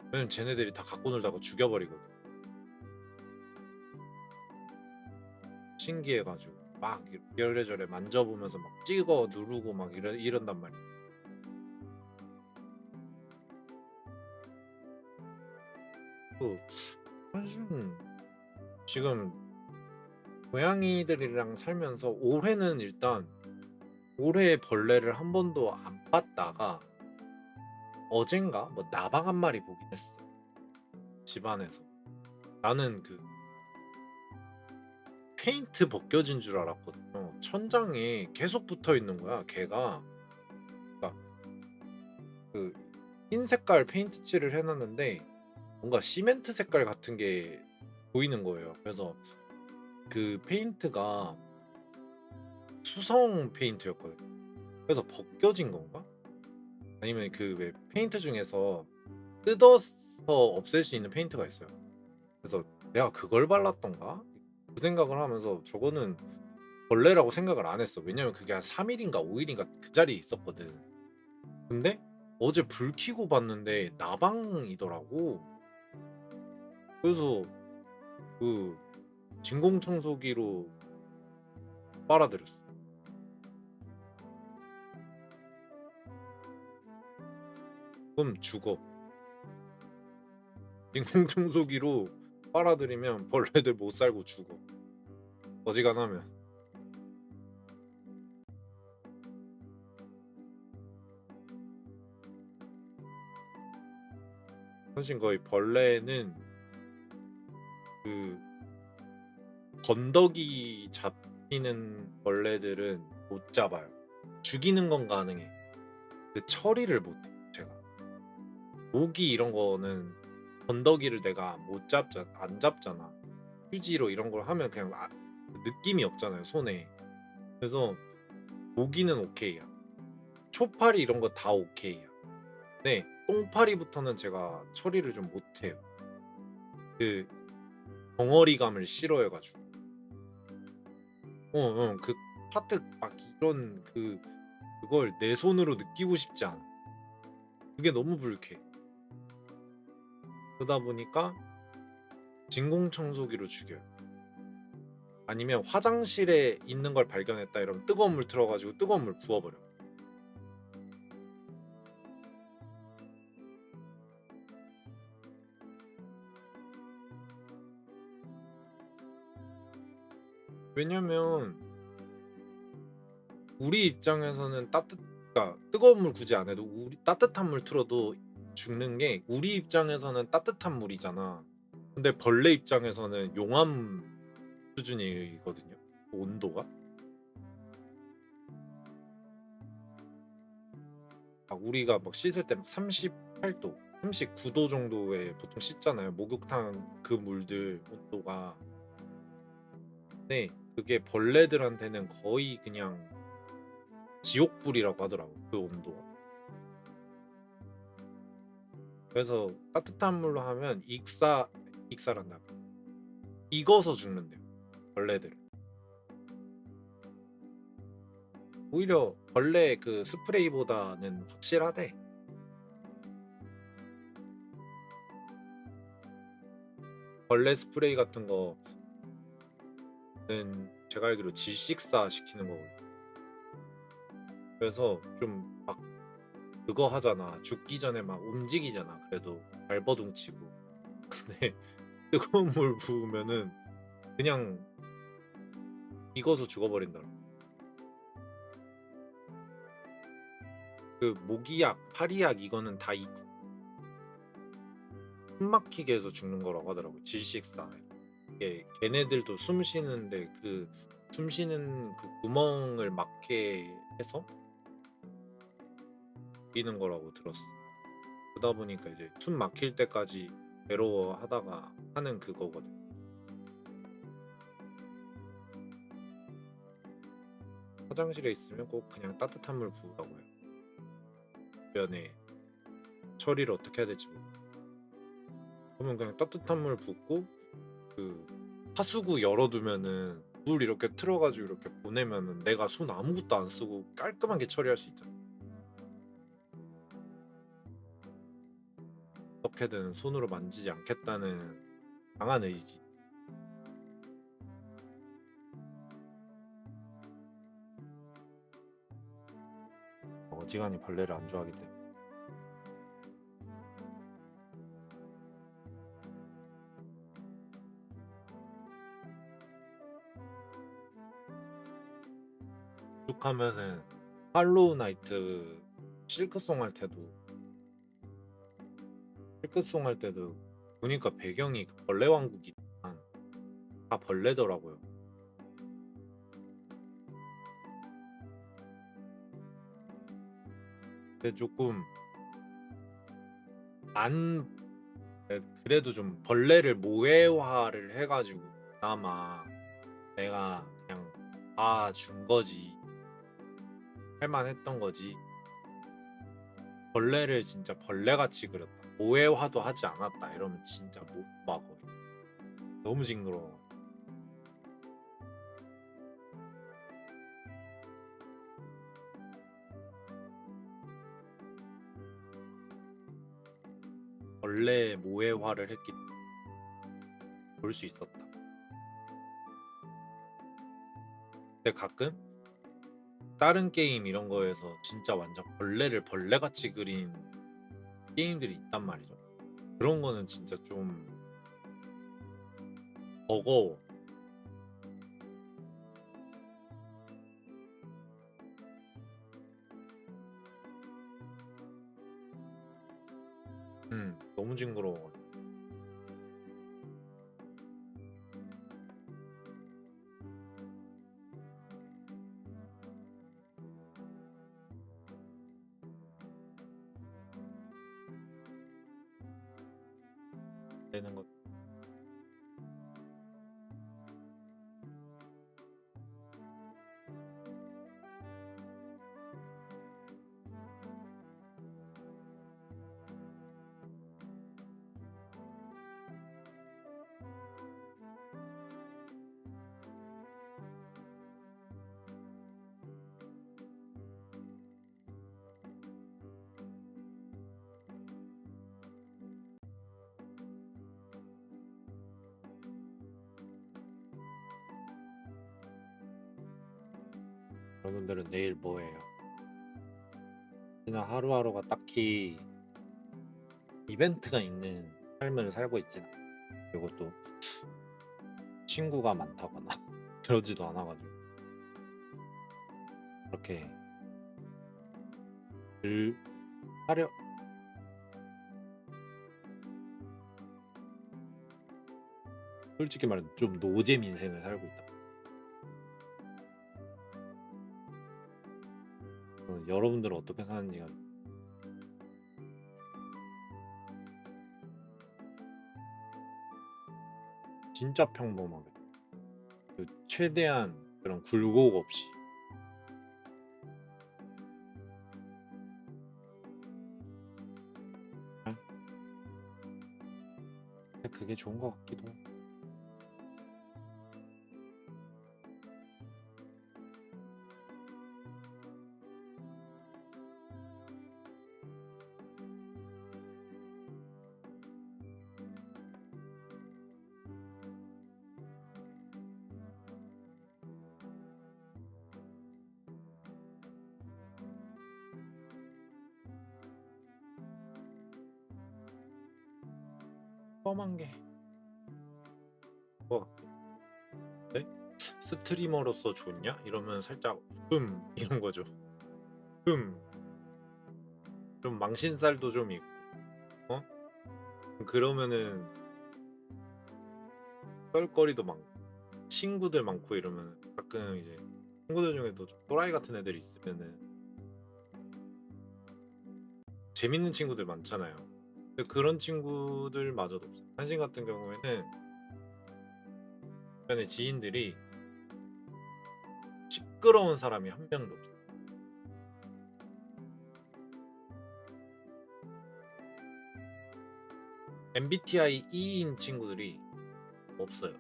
왜냐면 쟤네들이 다 갖고 놀다가 죽여버리거든. 신기해가지고 막 이래저래 만져보면서 막 찍어 누르고 막 이런단 말이야. 또 사실은 지금 고양이들이랑 살면서 올해는 일단 올해 벌레를 한 번도 안 봤다가 어젠가 뭐 나방 한 마리 보긴 했어. 집안에서. 나는 그 페인트 벗겨진 줄 알았거든요. 천장에 계속 붙어 있는 거야, 걔가. 그러니까 그 흰 색깔 페인트 칠을 해놨는데 뭔가 시멘트 색깔 같은 게 보이는 거예요. 그래서 그 페인트가 수성 페인트였거든요. 그래서 벗겨진 건가? 아니면 그 왜 페인트 중에서 뜯어서 없앨 수 있는 페인트가 있어요. 그래서 내가 그걸 발랐던가? 그 생각을 하면서 저거는 벌레라고 생각을 안 했어. 왜냐면 그게 한 3일인가 5일인가 그 자리에 있었거든. 근데 어제 불 켜고 봤는데 나방이더라고. 그래서 그 진공청소기로 빨아들였어. 그럼 죽어. 진공청소기로 빨아들이면 벌레들 못 살고 죽어. 어지간하면. 사실 거의 벌레는 그 건더기 잡히는 벌레들은 못 잡아요. 죽이는 건 가능해. 근데 처리를 못해. 제가 모기 이런 거는 건더기를 내가 못 잡잖아, 안 잡잖아. 휴지로 이런 걸 하면 그냥 느낌이 없잖아요, 손에. 그래서 모기는 오케이야. 초파리 이런 거 다 오케이야. 네, 똥파리부터는 제가 처리를 좀 못해요. 그 덩어리감을 싫어해가지고. 그 파트 막 이런 그걸 내 손으로 느끼고 싶지 않아. 그게 너무 불쾌해. 그러다 보니까 진공청소기로 죽여요. 아니면 화장실에 있는 걸 발견했다 이러면 뜨거운 물 틀어가지고 뜨거운 물 부어버려. 왜냐면 우리 입장에서는 그러니까 뜨거운 물 굳이 안 해도 우리 따뜻한 물 틀어도 죽는 게 우리 입장에서는 따뜻한 물이잖아. 근데 벌레 입장에서는 용암 수준이거든요. 온도가. 막 우리가 막 씻을 때 막 38도, 39도 정도에 보통 씻잖아요. 목욕탕 그 물들 온도가. 네, 그게 벌레들한테는 거의 그냥 지옥불이라고 하더라고. 그 온도가. 그래서 따뜻한 물로 하면 익사란다. 익어서 죽는데요. 벌레들. 오히려 벌레 그 스프레이보다는 확실하대. 벌레 스프레이 같은 거는 제가 알기로 질식사 시키는 거거든요. 그래서 좀 막 그거 하잖아. 죽기 전에 막 움직이잖아. 그래도 발버둥 치고. 근데 뜨거운 물 부으면은 그냥 익어서 죽어버린다. 그 모기약, 파리약 이거는 다 숨막히게 해서 죽는 거라고 하더라고. 질식사. 이게 걔네들도 숨 쉬는데 그 숨 쉬는 그 구멍을 막게 해서 뛰는 거라고 들었어. 그러다 보니까 이제 숨 막힐 때까지 괴로워하다가 하는 그거거든. 화장실에 있으면 꼭 그냥 따뜻한 물 부으라고 해요. 주변에 처리를 어떻게 해야 될지 모르겠어. 그러면 그냥 따뜻한 물 붓고 그 하수구 열어두면은 물 이렇게 틀어가지고 이렇게 보내면은 내가 손 아무것도 안 쓰고 깔끔하게 처리할 수 있잖아. 어떻게든 손으로 만지지 않겠다는 강한 의지. 어지간히 벌레를 안 좋아하기 때문에. 쭉 하면은 할로우 나이트 실크송 할 때도 보니까 배경이 그 벌레 왕국이지만 다 벌레더라고요. 근데 조금 안 그래도 좀 벌레를 모해화를 해가지고 그나마 내가 그냥 준 거지 할만했던 거지. 벌레를 진짜 벌레같이 그렸다. 모해화도 하지 않았다. 이러면 진짜 못 봐 거의. 너무 징그러워. 벌레 모해화를 했기 때문에 볼 수 있었다. 근데 가끔 다른 게임 이런 거에서 진짜 완전 벌레를 벌레같이 그린 게임들이 있단 말이죠. 그런 거는 진짜 좀 버거워. 너무 징그러워. 되는 것. 여러분들은 내일 뭐 해요? 그냥 하루하루가 딱히 이벤트가 있는 삶을 살고 있진 않아요. 그리고 또 친구가 많다거나 그러지도 않아가지고 그렇게 늘 하려 솔직히 말해 좀 노잼 인생을 살고 있다. 여러분들은 어떻게 사는지가 진짜 평범하게 최대한 그런 굴곡 없이 그게 좋은 것 같기도 해. 뻔한 게 뭐, 네? 스트리머로서 좋냐? 이러면 살짝 이런 거죠. 좀 망신살도 좀 있고 어? 그러면은 썰거리도 많고 친구들 많고 이러면 가끔 이제 친구들 중에도 좀 또라이 같은 애들 있으면은 재밌는 친구들 많잖아요. 근데 그런 친구들마저도 없어요. 한신 같은 경우에는 주변에 지인들이 시끄러운 사람이 한 명도 없어요. MBTI E인 친구들이 없어요.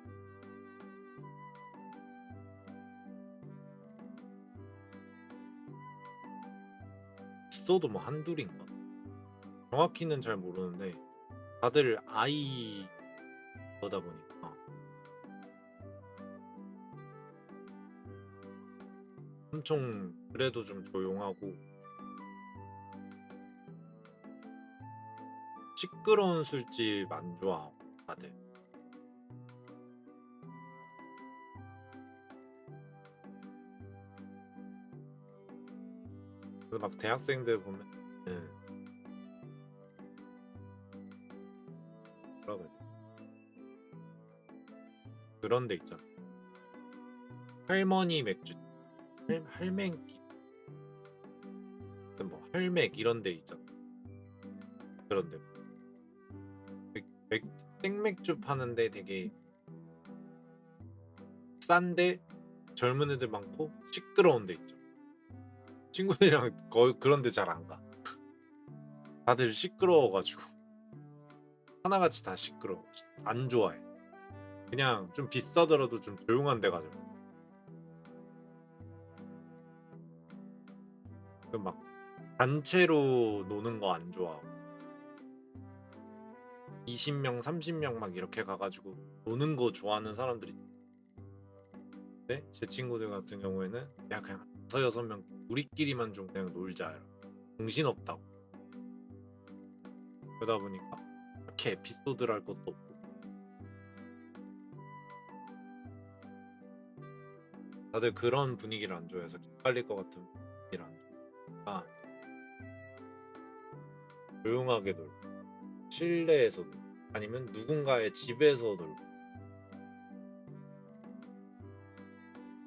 있어도 뭐 한둘인가? 정확히는 잘 모르는데 다들 I 그러다 보니까 엄청 그래도 좀 조용하고 시끄러운 술집 안 좋아하고 다들 그래서 막 대학생들 보면 뭐라 그래 그런 데 있잖아 할머니 맥주 할맹기 뭐 할맥 이런 데 있잖아 그런 데 생맥주 파는데 되게 싼데 젊은 애들 많고 시끄러운 데 있죠 친구들이랑 거의 그런 데 잘 안 가 다들 시끄러워가지고 하나같이 다 시끄러워 안 좋아해 그냥 좀 비싸더라도 좀 조용한 데 가죠 막 단체로 노는 거 안 좋아하고 20명 30명 막 이렇게 가가지고 노는 거 좋아하는 사람들이 있는데 제 친구들 같은 경우에는 야 그냥 5, 6명 우리끼리만 좀 그냥 놀자 정신없다고 그러다 보니까 그렇게 에피소드랄 것도 없고 다들 그런 분위기를 안 좋아해서 기빨릴 것 같은 분위기를 안 좋아하니까 조용하게 놀고 실내에서 놀고 아니면 누군가의 집에서 놀고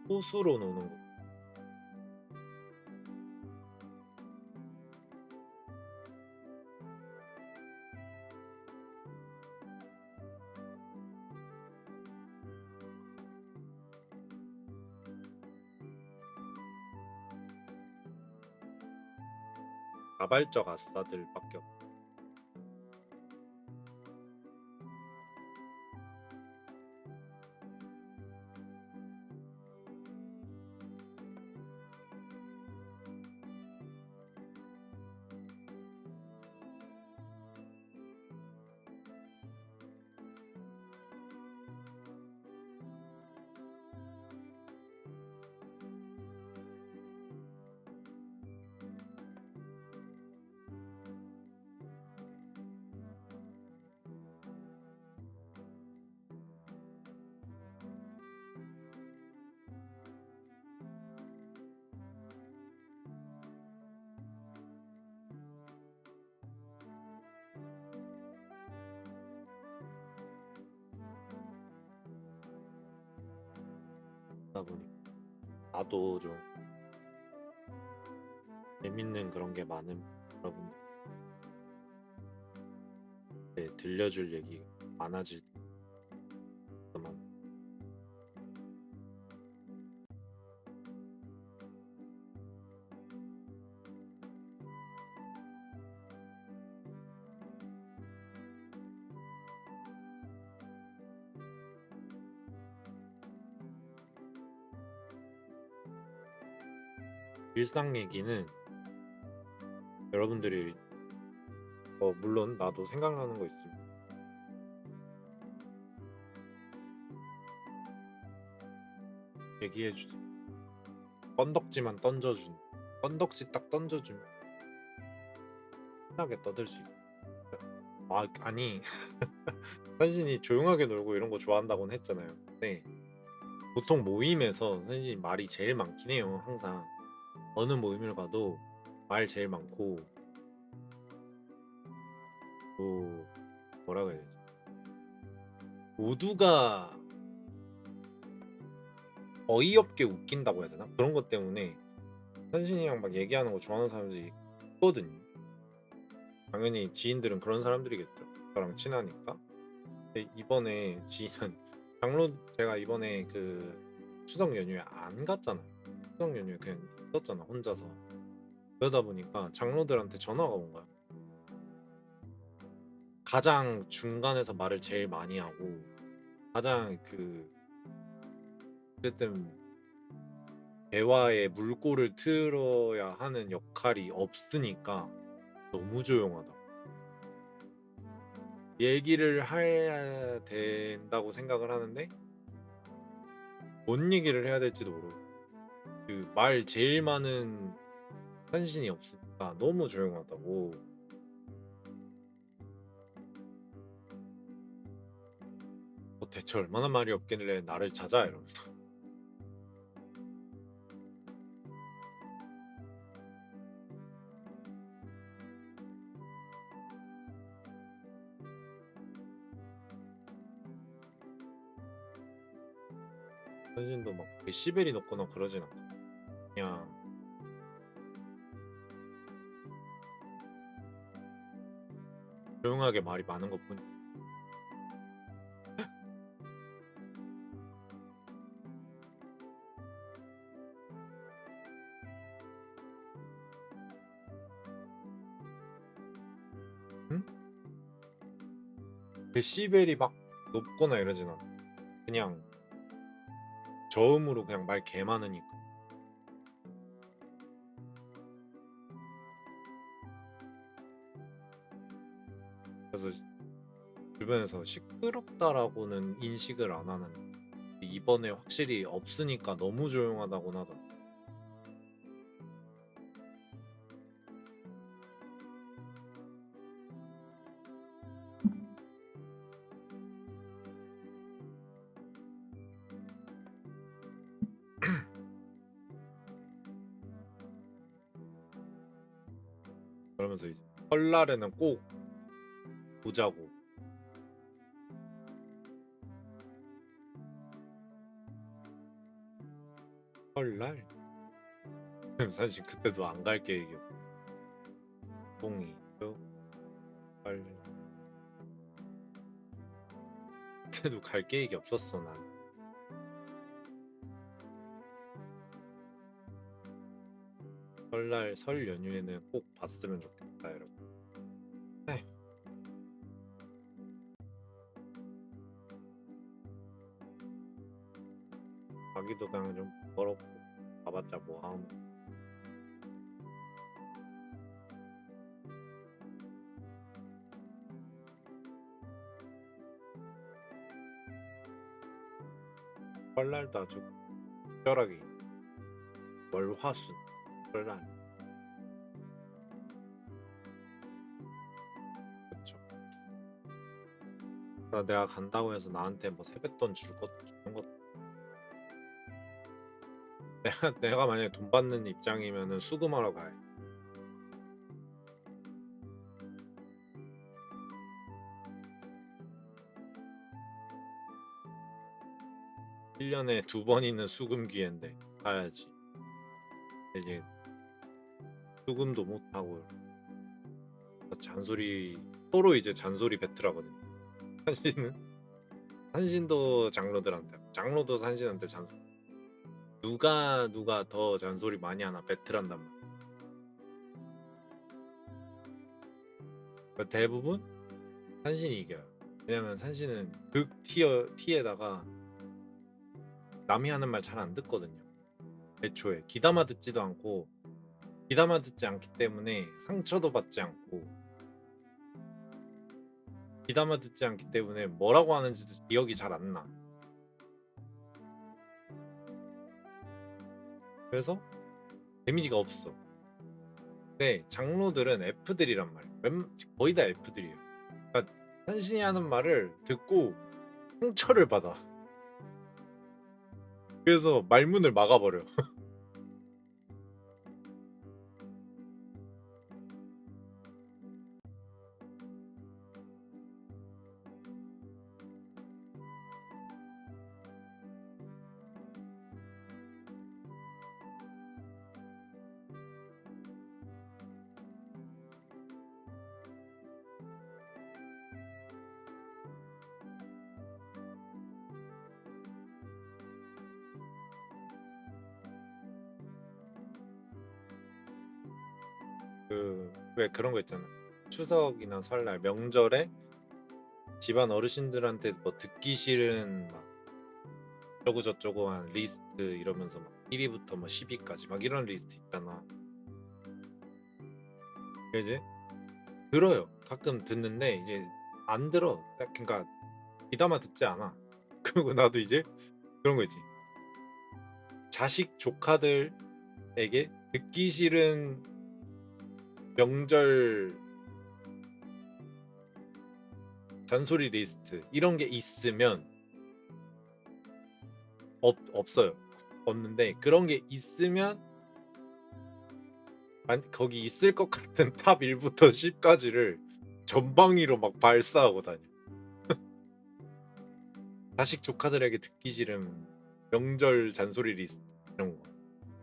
호수로 노는 거 자발적 아싸들밖에 없어 하다 보니 나도 좀 재밌는 그런 게 많은 여러분들 들려줄 얘기가 많아질 때만 일상 얘기는 여러분들이 물론 나도 생각나는 거 있으면 얘기해 주지. 건덕지만 던져준 건덕지 딱 던져주면 편하게 떠들 수 있고. 아니 선신이 조용하게 놀고 이런 거 좋아한다고는 했잖아요. 근데 보통 모임에서 선신이 말이 제일 많긴 해요. 항상 어느 모임을 가도 말 제일 많고 또 뭐라 그래야 되지? 모두가 어이없게 웃긴다고 해야 되나? 그런 것 때문에 선신이랑 막 얘기하는 거 좋아하는 사람들이 있거든요. 당연히 지인들은 그런 사람들이겠죠. 저랑 친하니까. 근데 이번에 지인은 제가 이번에 그 추석 연휴에 안 갔잖아요. 추석 연휴에 그냥 있었잖아 혼자서. 그러다 보니까 장로들한테 전화가 온 거야. 가장 중간에서 말을 제일 많이 하고 가장 어쨌든 대화에 물꼬를 틀어야 하는 역할이 없으니까 너무 조용하다. 얘기를 해야 된다고 생각을 하는데 뭔 얘기를 해야 될지도 모르고 그 말 제일 많은 한신이 없으니까 너무 조용하다고. 대체 얼마나 말이 없길래 나를 찾아 이러면서. 한신도 막 시벨이 높거나 그러진 않고 그냥 조용하게 말이 많은 것 뿐. 응? 데시벨이 막 높거나 이러진 않아. 그냥 저음으로 그냥 말 개 많으니까. 그래서 주변에서 시끄럽다라고는 인식을 안 하는데 이번에 확실히 없으니까 너무 조용하다고 하더라. 그러면서 이제 설날에는 꼭 보자고. 설날? 사실 그때도 안 갈 계획이었고 뽕이 설 그때도 갈 계획이 없었어 난. 설날 설 연휴에는 꼭 봤으면 좋겠다 여러분. 에휴, 가기도 그냥 좀 부끄럽고 가봤자 뭐함. 설날도 아주 특별하게 월화순 설날. 그쵸. 내가 간다고 해서 나한테 뭐 세뱃돈 줄 것도 주는 것도 내가 만약에 돈 받는 입장이면은 수금하러 가야 1 1년에 2번 있는 수금 기회인데 가야지. 이제 수금도 못 하고 잔소리 서로 이제 잔소리 배틀하거든. 산신은 산신도 장로들한테, 장로도 산신한테 잔소리. 누가 더 잔소리 많이 하나 배틀한단 말이야. 그러니까 대부분 산신이 이겨요. 왜냐면 산신은 극 티에다가 남이 하는 말 잘 안 듣거든요. 애초에 귀담아 듣지도 않고, 귀담아 듣지 않기 때문에 상처도 받지 않고, 귀담아 듣지 않기 때문에 뭐라고 하는지도 기억이 잘 안 나. 그래서 데미지가 없어. 근데 장로들은 F들이란 말이야. 거의 다 F들이에요. 그러니까 산신이 하는 말을 듣고 상처를 받아. 그래서 말문을 막아버려. 그 왜 그런 거 있잖아. 추석이나 설날 명절에 집안 어르신들한테 뭐 듣기 싫은 막 저거 저쩌고 한 리스트 이러면서 막 1위부터 뭐 10위까지 막 이런 리스트 있잖아. 이제 들어요. 가끔 듣는데 이제 안 들어. 그러니까 귀담아 듣지 않아. 그리고 나도 이제 그런 거 있지. 자식 조카들에게 듣기 싫은 명절 잔소리 리스트 이런 게 있으면 없어요. 없는데 그런 게 있으면 거기 있을 것 같은 탑 1부터 10까지를 전방위로 막 발사하고 다녀. 자식 조카들에게 듣기 싫은 명절 잔소리 리스트 이런 거.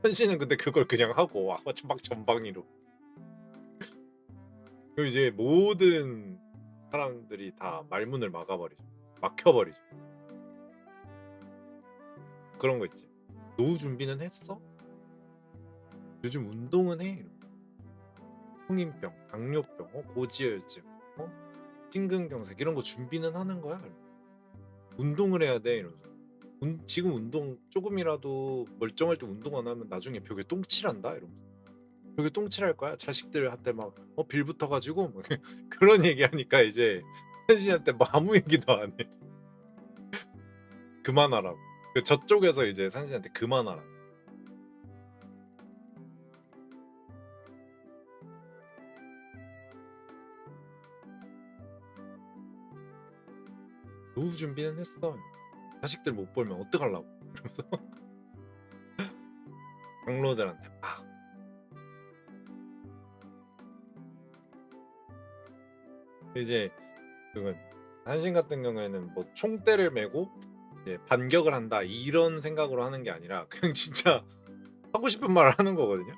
현씨는 근데 그걸 그냥 하고 막 전방위로. 그리고 이제 모든 사람들이 다 말문을 막아버리죠. 막혀버리죠. 그런 거 있지. 노후 준비는 했어? 요즘 운동은 해? 이러면서. 성인병, 당뇨병, 고지혈증, 심근경색 이런 거 준비는 하는 거야? 운동을 해야 돼 이러면서. 지금 운동 조금이라도 멀쩡할 때 운동 안 하면 나중에 벽에 똥칠한다 이러면서. 벽에 똥칠할 거야? 자식들한테 막 빌 붙어가지고 막 그런 얘기하니까 이제 현진한테 뭐 아무 얘기도 안 해. 그만하라고. 저쪽에서 이제 산신한테 그만하라. 노후 준비는 했어. 자식들 못 벌면 어떡하려고. 이러면서 장로들한테 막. 이제 그건 산신 같은 경우에는 뭐 총대를 메고 이제 반격을 한다 이런 생각으로 하는 게 아니라 그냥 진짜 하고 싶은 말을 하는 거거든요.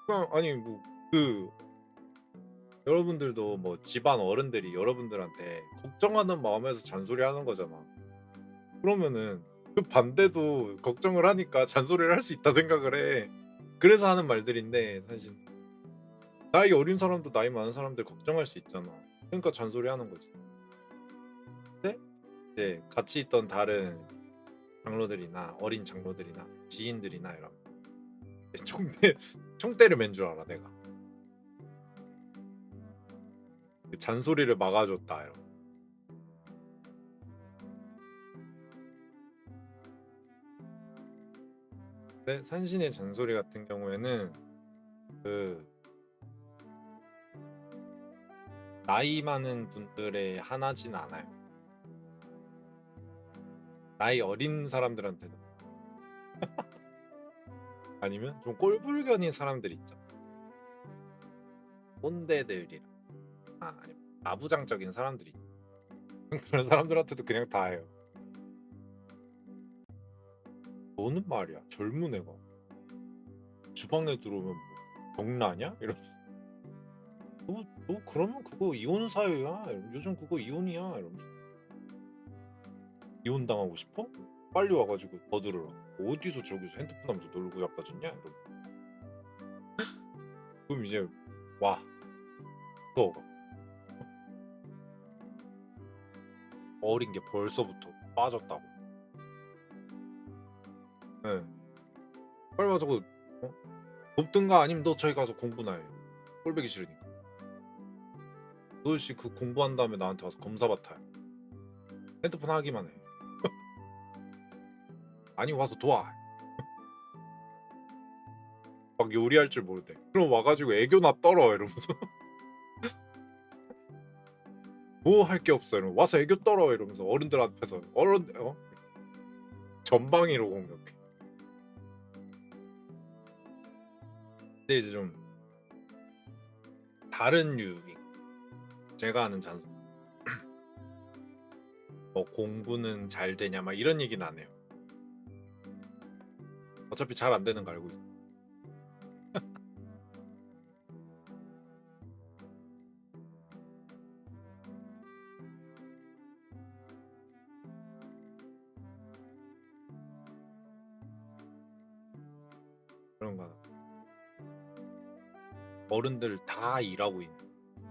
그냥 아니 뭐 여러분들도 뭐 집안 어른들이 여러분들한테 걱정하는 마음에서 잔소리하는 거잖아. 그러면은 그 반대도 걱정을 하니까 잔소리를 할 수 있다 생각을 해. 그래서 하는 말들인데 사실 나이 어린 사람도 나이 많은 사람들 걱정할 수 있잖아. 그러니까 잔소리하는 거지. 근데 이제 같이 있던 다른 장로들이나 어린 장로들이나 지인들이나 이런 총대를 맨 줄 알아 내가. 그 잔소리를 막아줬다 이런. 근데 산신의 잔소리 같은 경우에는 그 나이 많은 분들의 하나진 않아요. 나이 어린 사람들한테도. 아니면 좀 꼴불견인 사람들 있죠. 꼰대들이랑 아니면 나부장적인 사람들이 있죠. 그런 사람들한테도 그냥 다 해요. "너는 말이야 젊은 애가 주방에 들어오면 뭐 병나냐?" 이러면서. "너 그러면 그거 이혼 사유야. 요즘 그거 이혼이야." 이러면서. "이혼 당하고 싶어? 빨리 와 가지고 더 들으라. 어디서 저기서 핸드폰 하면서 놀고 자빠졌냐?" 이러고. 그럼 이제 와 무서워. 어린 게 벌써부터 빠졌다고. 예. "빨리 와서 그 어 돕든가 아니면 너 저기 가서 공부나 해. 꼴보기 싫으니까. 너 씨 그 공부한 다음에 나한테 와서 검사 받아요. 핸드폰 하기만 해. 아니 와서 도와." 막 요리할 줄 모르대. 그럼 와 가지고 애교나 떨어 이러면서. "뭐 할 게 없어." 이러면 "와서 애교 떨어." 이러면서 어른들 앞에서 전방위로 공격해. 근데 이제 좀 다른 유익 제가 아는 잔소 뭐 "공부는 잘 되냐." 막 이런 얘기는 안 해요. 어차피 잘 안 되는 거 알고 있어. 그런 거 어른들 다 일하고 있는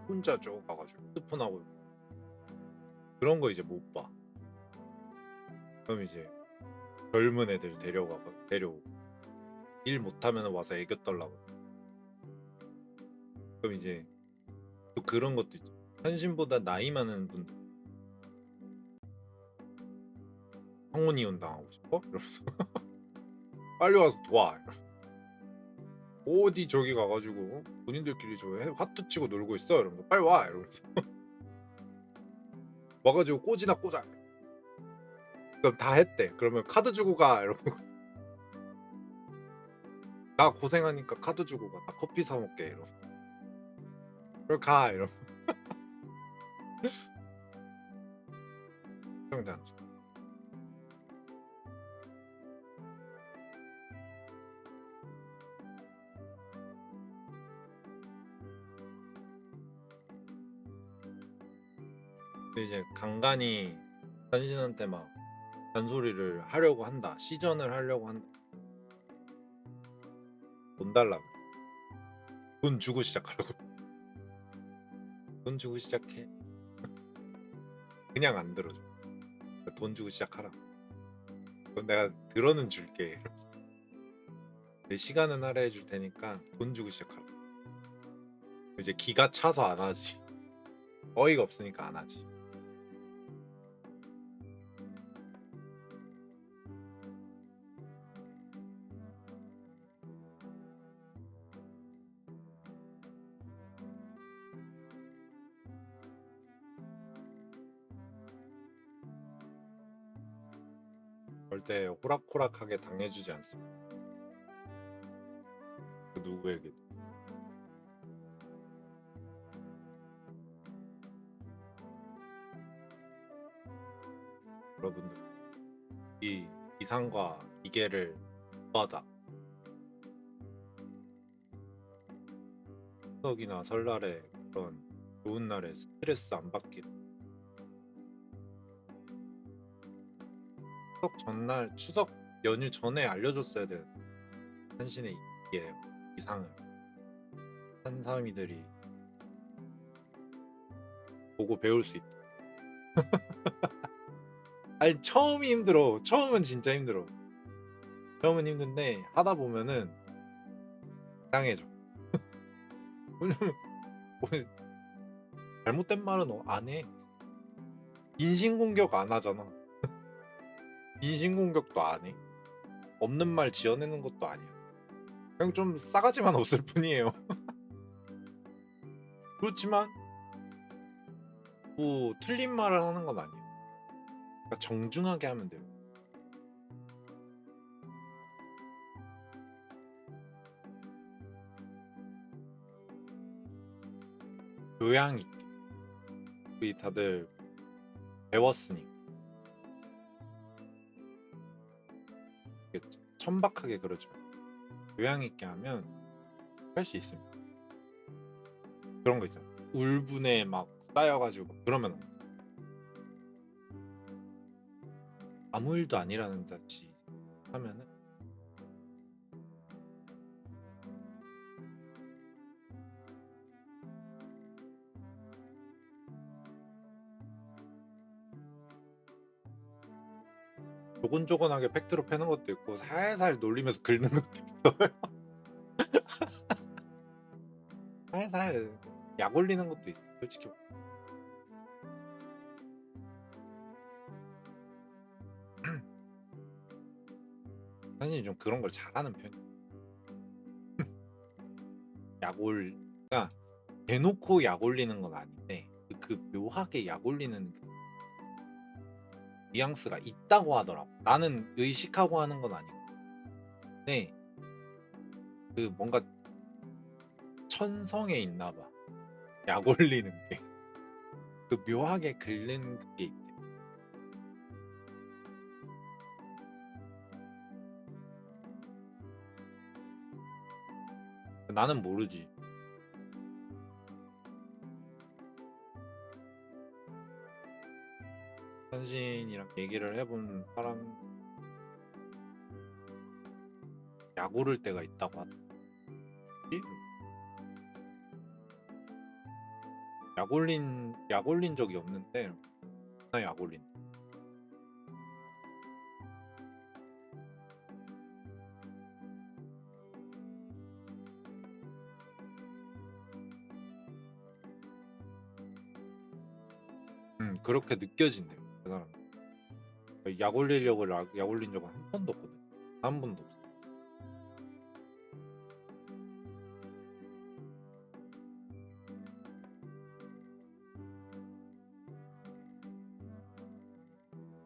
혼자 쭉 가 가지고 핸드폰 하고 그런 거 이제 못 봐. 그럼 이제 젊은 애들 데려오고 일 못하면 와서 애교 떨라고. 그럼 이제 또 그런 것도 있죠. 현신보다 나이 많은 분들 "성혼 이혼 당하고 싶어?" 이러면서 "빨리 와서 도와." 어디 저기 가 가지고 본인들끼리 저 화투 치고 놀고 있어 이러면서 "빨리 와." 이러면서 와 가지고 꼬지나 꽂아. 그럼 다 했대. 그러면 "카드 주고 가." 이러고 "나 고생하니까 카드 주고 가. 나 커피 사 먹게." 이러고 "그럼 가." 이러고 수영장. 근데 이제 간간이 현신한테 막 잔소리를 하려고 한다. 시전을 하려고 한다. 돈 달라고. 돈 주고 시작하라고. 돈 주고 시작해. 그냥 안 들어줘. 돈 주고 시작하라. 그건 내가 들어는 줄게. 이러면서. 내 시간은 할애해 줄 테니까 돈 주고 시작하라. 이제 기가 차서 안 하지. 어이가 없으니까 안 하지. 절대 호락호락하게 당해주지 않습니다. 그 누구에게도. 여러분들 이 기상과 기계를 구하다. 추석이나 설날에 그런 좋은 날에 스트레스 안 받기. 추석 전날 추석 연휴 전에 알려줬어야 되는 한신의 기계예요. 기상을 한사미들이 보고 배울 수 있다. 아니 처음이 힘들어. 처음은 진짜 힘들어. 처음은 힘든데 하다 보면은 이상해져. 왜냐면 뭐 잘못된 말은 안 해. 인신공격 안 하잖아. 인신공격도 안 해. 없는 말 지어내는 것도 아니야. 그냥 좀 싸가지만 없을 뿐이에요. 그렇지만 뭐 틀린 말을 하는 건 아니에요. 그러니까 정중하게 하면 돼요. 교양 있게. 우리 다들 배웠으니 이게 천박하게 그러지 말고 교양 있게 하면 할 수 있습니다. 그런 거 있잖아. 울분에 막 쌓여가지고 그러면 안 돼. 아무 일도 아니라는 듯이 하면은 조곤조곤하게 팩트로 패는 것도 있고 살살 놀리면서 긁는 것도 있어요. 살살 약 올리는 것도 있어. 솔직히 사실 좀 그런 걸 잘하는 편이야. 그러니까 대놓고 약 올리는 건 아닌데 그 묘하게 약 올리는 그 뉘앙스가 있다고 하더라고. 나는 의식하고 하는 건 아니고. 근데 그 뭔가 천성에 있나 봐. 약 올리는 게. 그 묘하게 긁는 그게 있대. 나는 모르지. 현신이랑 얘기를 해본 사람 약 오를 때가 있다고 하더라고. 약 올린 적이 없는데 나 약 올린. 그렇게 느껴진대요. 그 사람. 약 올리려고 약 올린 적은 한 번도 없거든. 한 번도 없어.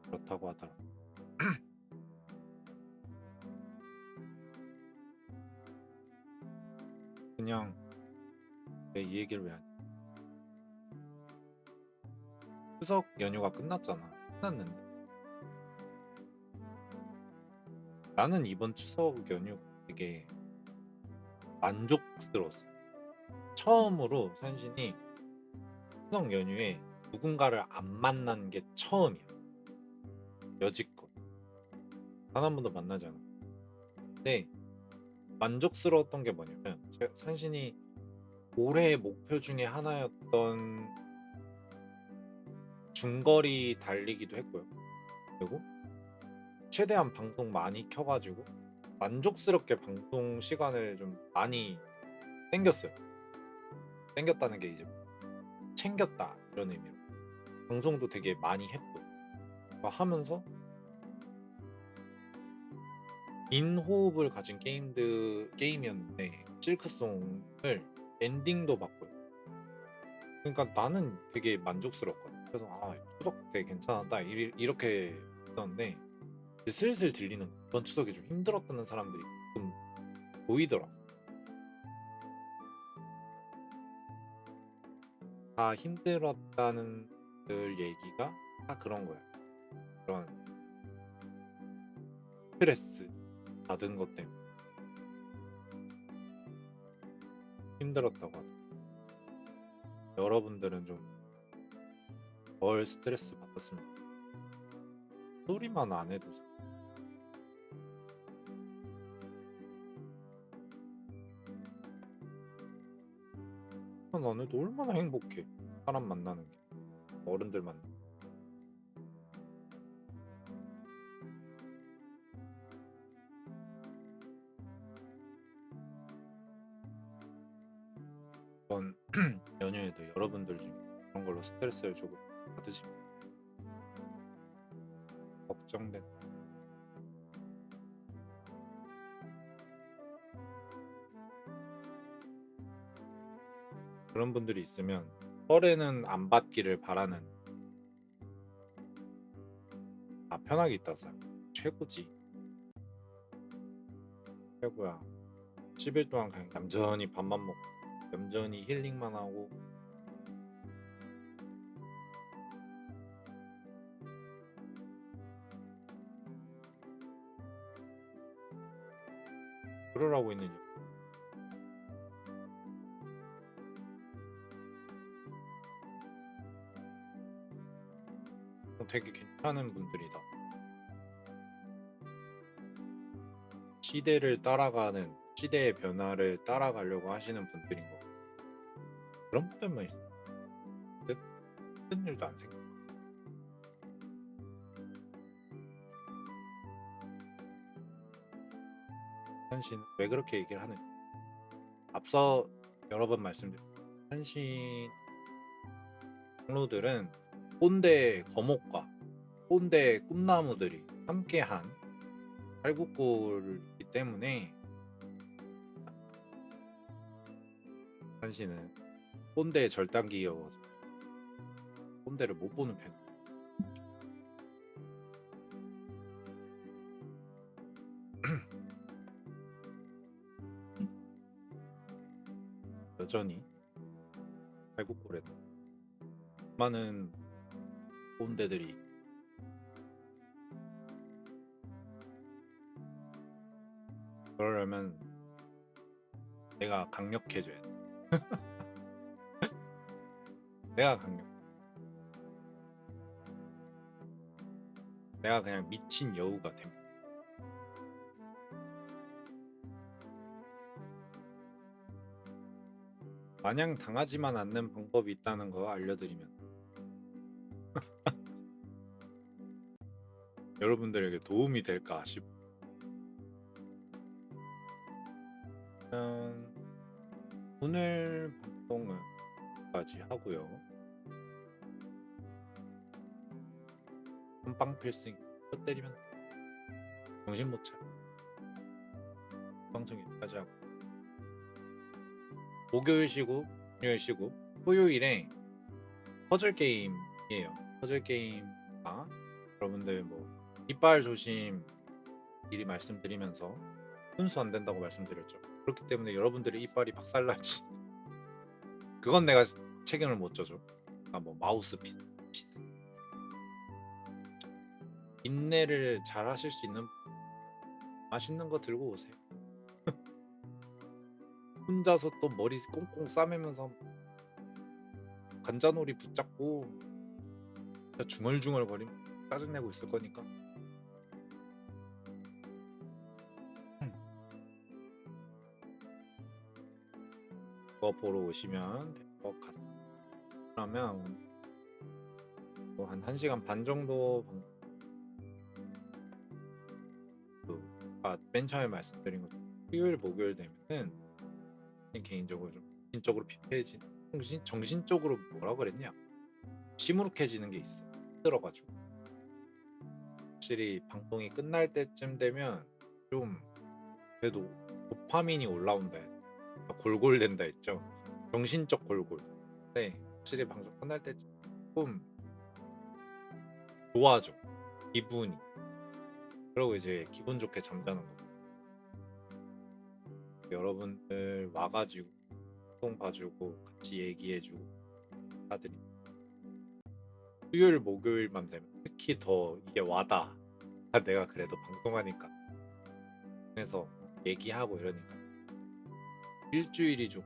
그렇다고 하더라. 그냥 내 이 얘기를 왜 하냐. 추석 연휴가 끝났잖아. 끝났는데 나는 이번 추석 연휴 되게 만족스러웠어. 처음으로 산신이 추석 연휴에 누군가를 안 만난 게 처음이야. 여지껏 단 한 번도 만나지 않아. 근데 만족스러웠던 게 뭐냐면 산신이 올해의 목표 중에 하나였던 중거리 달리기도 했고요. 그리고 최대한 방송 많이 켜가지고 만족스럽게 방송 시간을 좀 많이 땡겼어요. 땡겼다는 게 이제 챙겼다 이런 의미로 방송도 되게 많이 했고 하면서 긴 호흡을 가진 게임이었는데 실크송을 엔딩도 봤고요. 그러니까 나는 되게 만족스럽거든. 그래서 추석 때 괜찮았다 이렇게 있었는데 이제 슬슬 들리는 이번 추석이 좀 힘들었다는 사람들이 좀 보이더라. 다 힘들었다는 들 얘기가 다 그런 거야. 그런 스트레스 받은 것 때문에 힘들었다고 하더라. 여러분들은 좀 덜 스트레스 받았으면 소리만 안 해도 안 해도 얼마나 행복해. 사람 만나는 게 어른들 만나. 이번 연휴에도 여러분들 중에 그런 걸로 스트레스를 주고 받으시면 걱정된 그런 분들이 있으면 설에는 안 받기를 바라는 편하게 있다고 생각. 최고지. 최고야. 10일 동안 그냥 얌전히 밥만 먹고 얌전히 힐링만 하고 그러라고 있는 이유. 되게 괜찮은 분들이다. 시대를 따라가는 시대의 변화를 따라가려고 하시는 분들인 거. 그런 분들만 있어. 큰 일도 안 생겨. 한신 왜 그렇게 얘기를 하는? 앞서 여러 번 말씀드린 한신 장로들은 꼰대 거목과 꼰대 꿈나무들이 함께한 팔국골이기 때문에 한신은 꼰대의 절단기여서 꼰대를 못 보는 편. 여전히 팔국골에는 많은 꼰대들이 그러려면 내가 강력해져야 돼. 내가 강력. 내가 그냥 미친 여우가 됩니다. 마냥 당하지만 않는 방법이 있다는 거 알려드리면 여러분들에게 도움이 될까 싶으면 오늘 방송은 여기까지 하고요. 한방 필승 뼈 때리면 정신 못 차려. 방송 여기까지 하고 목요일 쉬고 금요일 쉬고 토요일에 퍼즐 게임이에요. 퍼즐 게임과 여러분들 뭐 이빨 조심 미리 말씀드리면서 순수 안 된다고 말씀드렸죠. 그렇기 때문에 여러분들의 이빨이 박살날지 그건 내가 책임을 못 져줘. 뭐 마우스 피든 인내를 잘 하실 수 있는 맛있는 거 들고 오세요. 혼자서 또 머리 꽁꽁 싸매면서 관자놀이 붙잡고 중얼중얼거리면 짜증내고 있을 거니까 그거 보러 오시면 될 것 같습니다. 그러면 한 1시간 반 정도 맨 처음에 말씀드린 것처럼 토요일 목요일 되면은 개인적으로 좀 정신적으로 피폐해진 정신적으로 뭐라 그랬냐 시무룩해지는 게 있어. 힘들어가지고 확실히 방송이 끝날 때쯤 되면 좀 그래도 도파민이 올라온다 골골된다 했죠. 정신적 골골. 네, 확실히 방송 끝날 때쯤 조금 좋아져 기분이. 그러고 이제 기분 좋게 잠자는 거. 여러분들 와가지고 방송 봐주고 같이 얘기해주고 다들이 수요일 목요일만 되면 특히 더 이게 와다. 내가 그래도 방송하니까 그래서 얘기하고 이러니까 일주일이 좀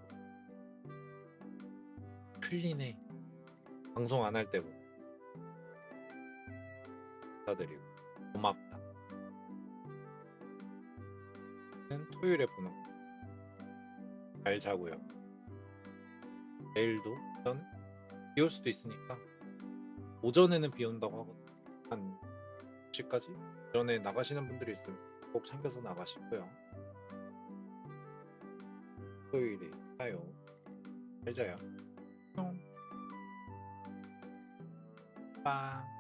클린해. 방송 안 할 때보다. 감사드리고 고맙다. 토요일에 보는 거. 잘 자고요. 내일도 전 비 올 수도 있으니까 오전에는 비 온다고 하거든요. 한 10시까지 오전에 나가시는 분들이 있으면 꼭 챙겨서 나가시고요. 토요일에 자요. 잘 자요. 뿅. 빵.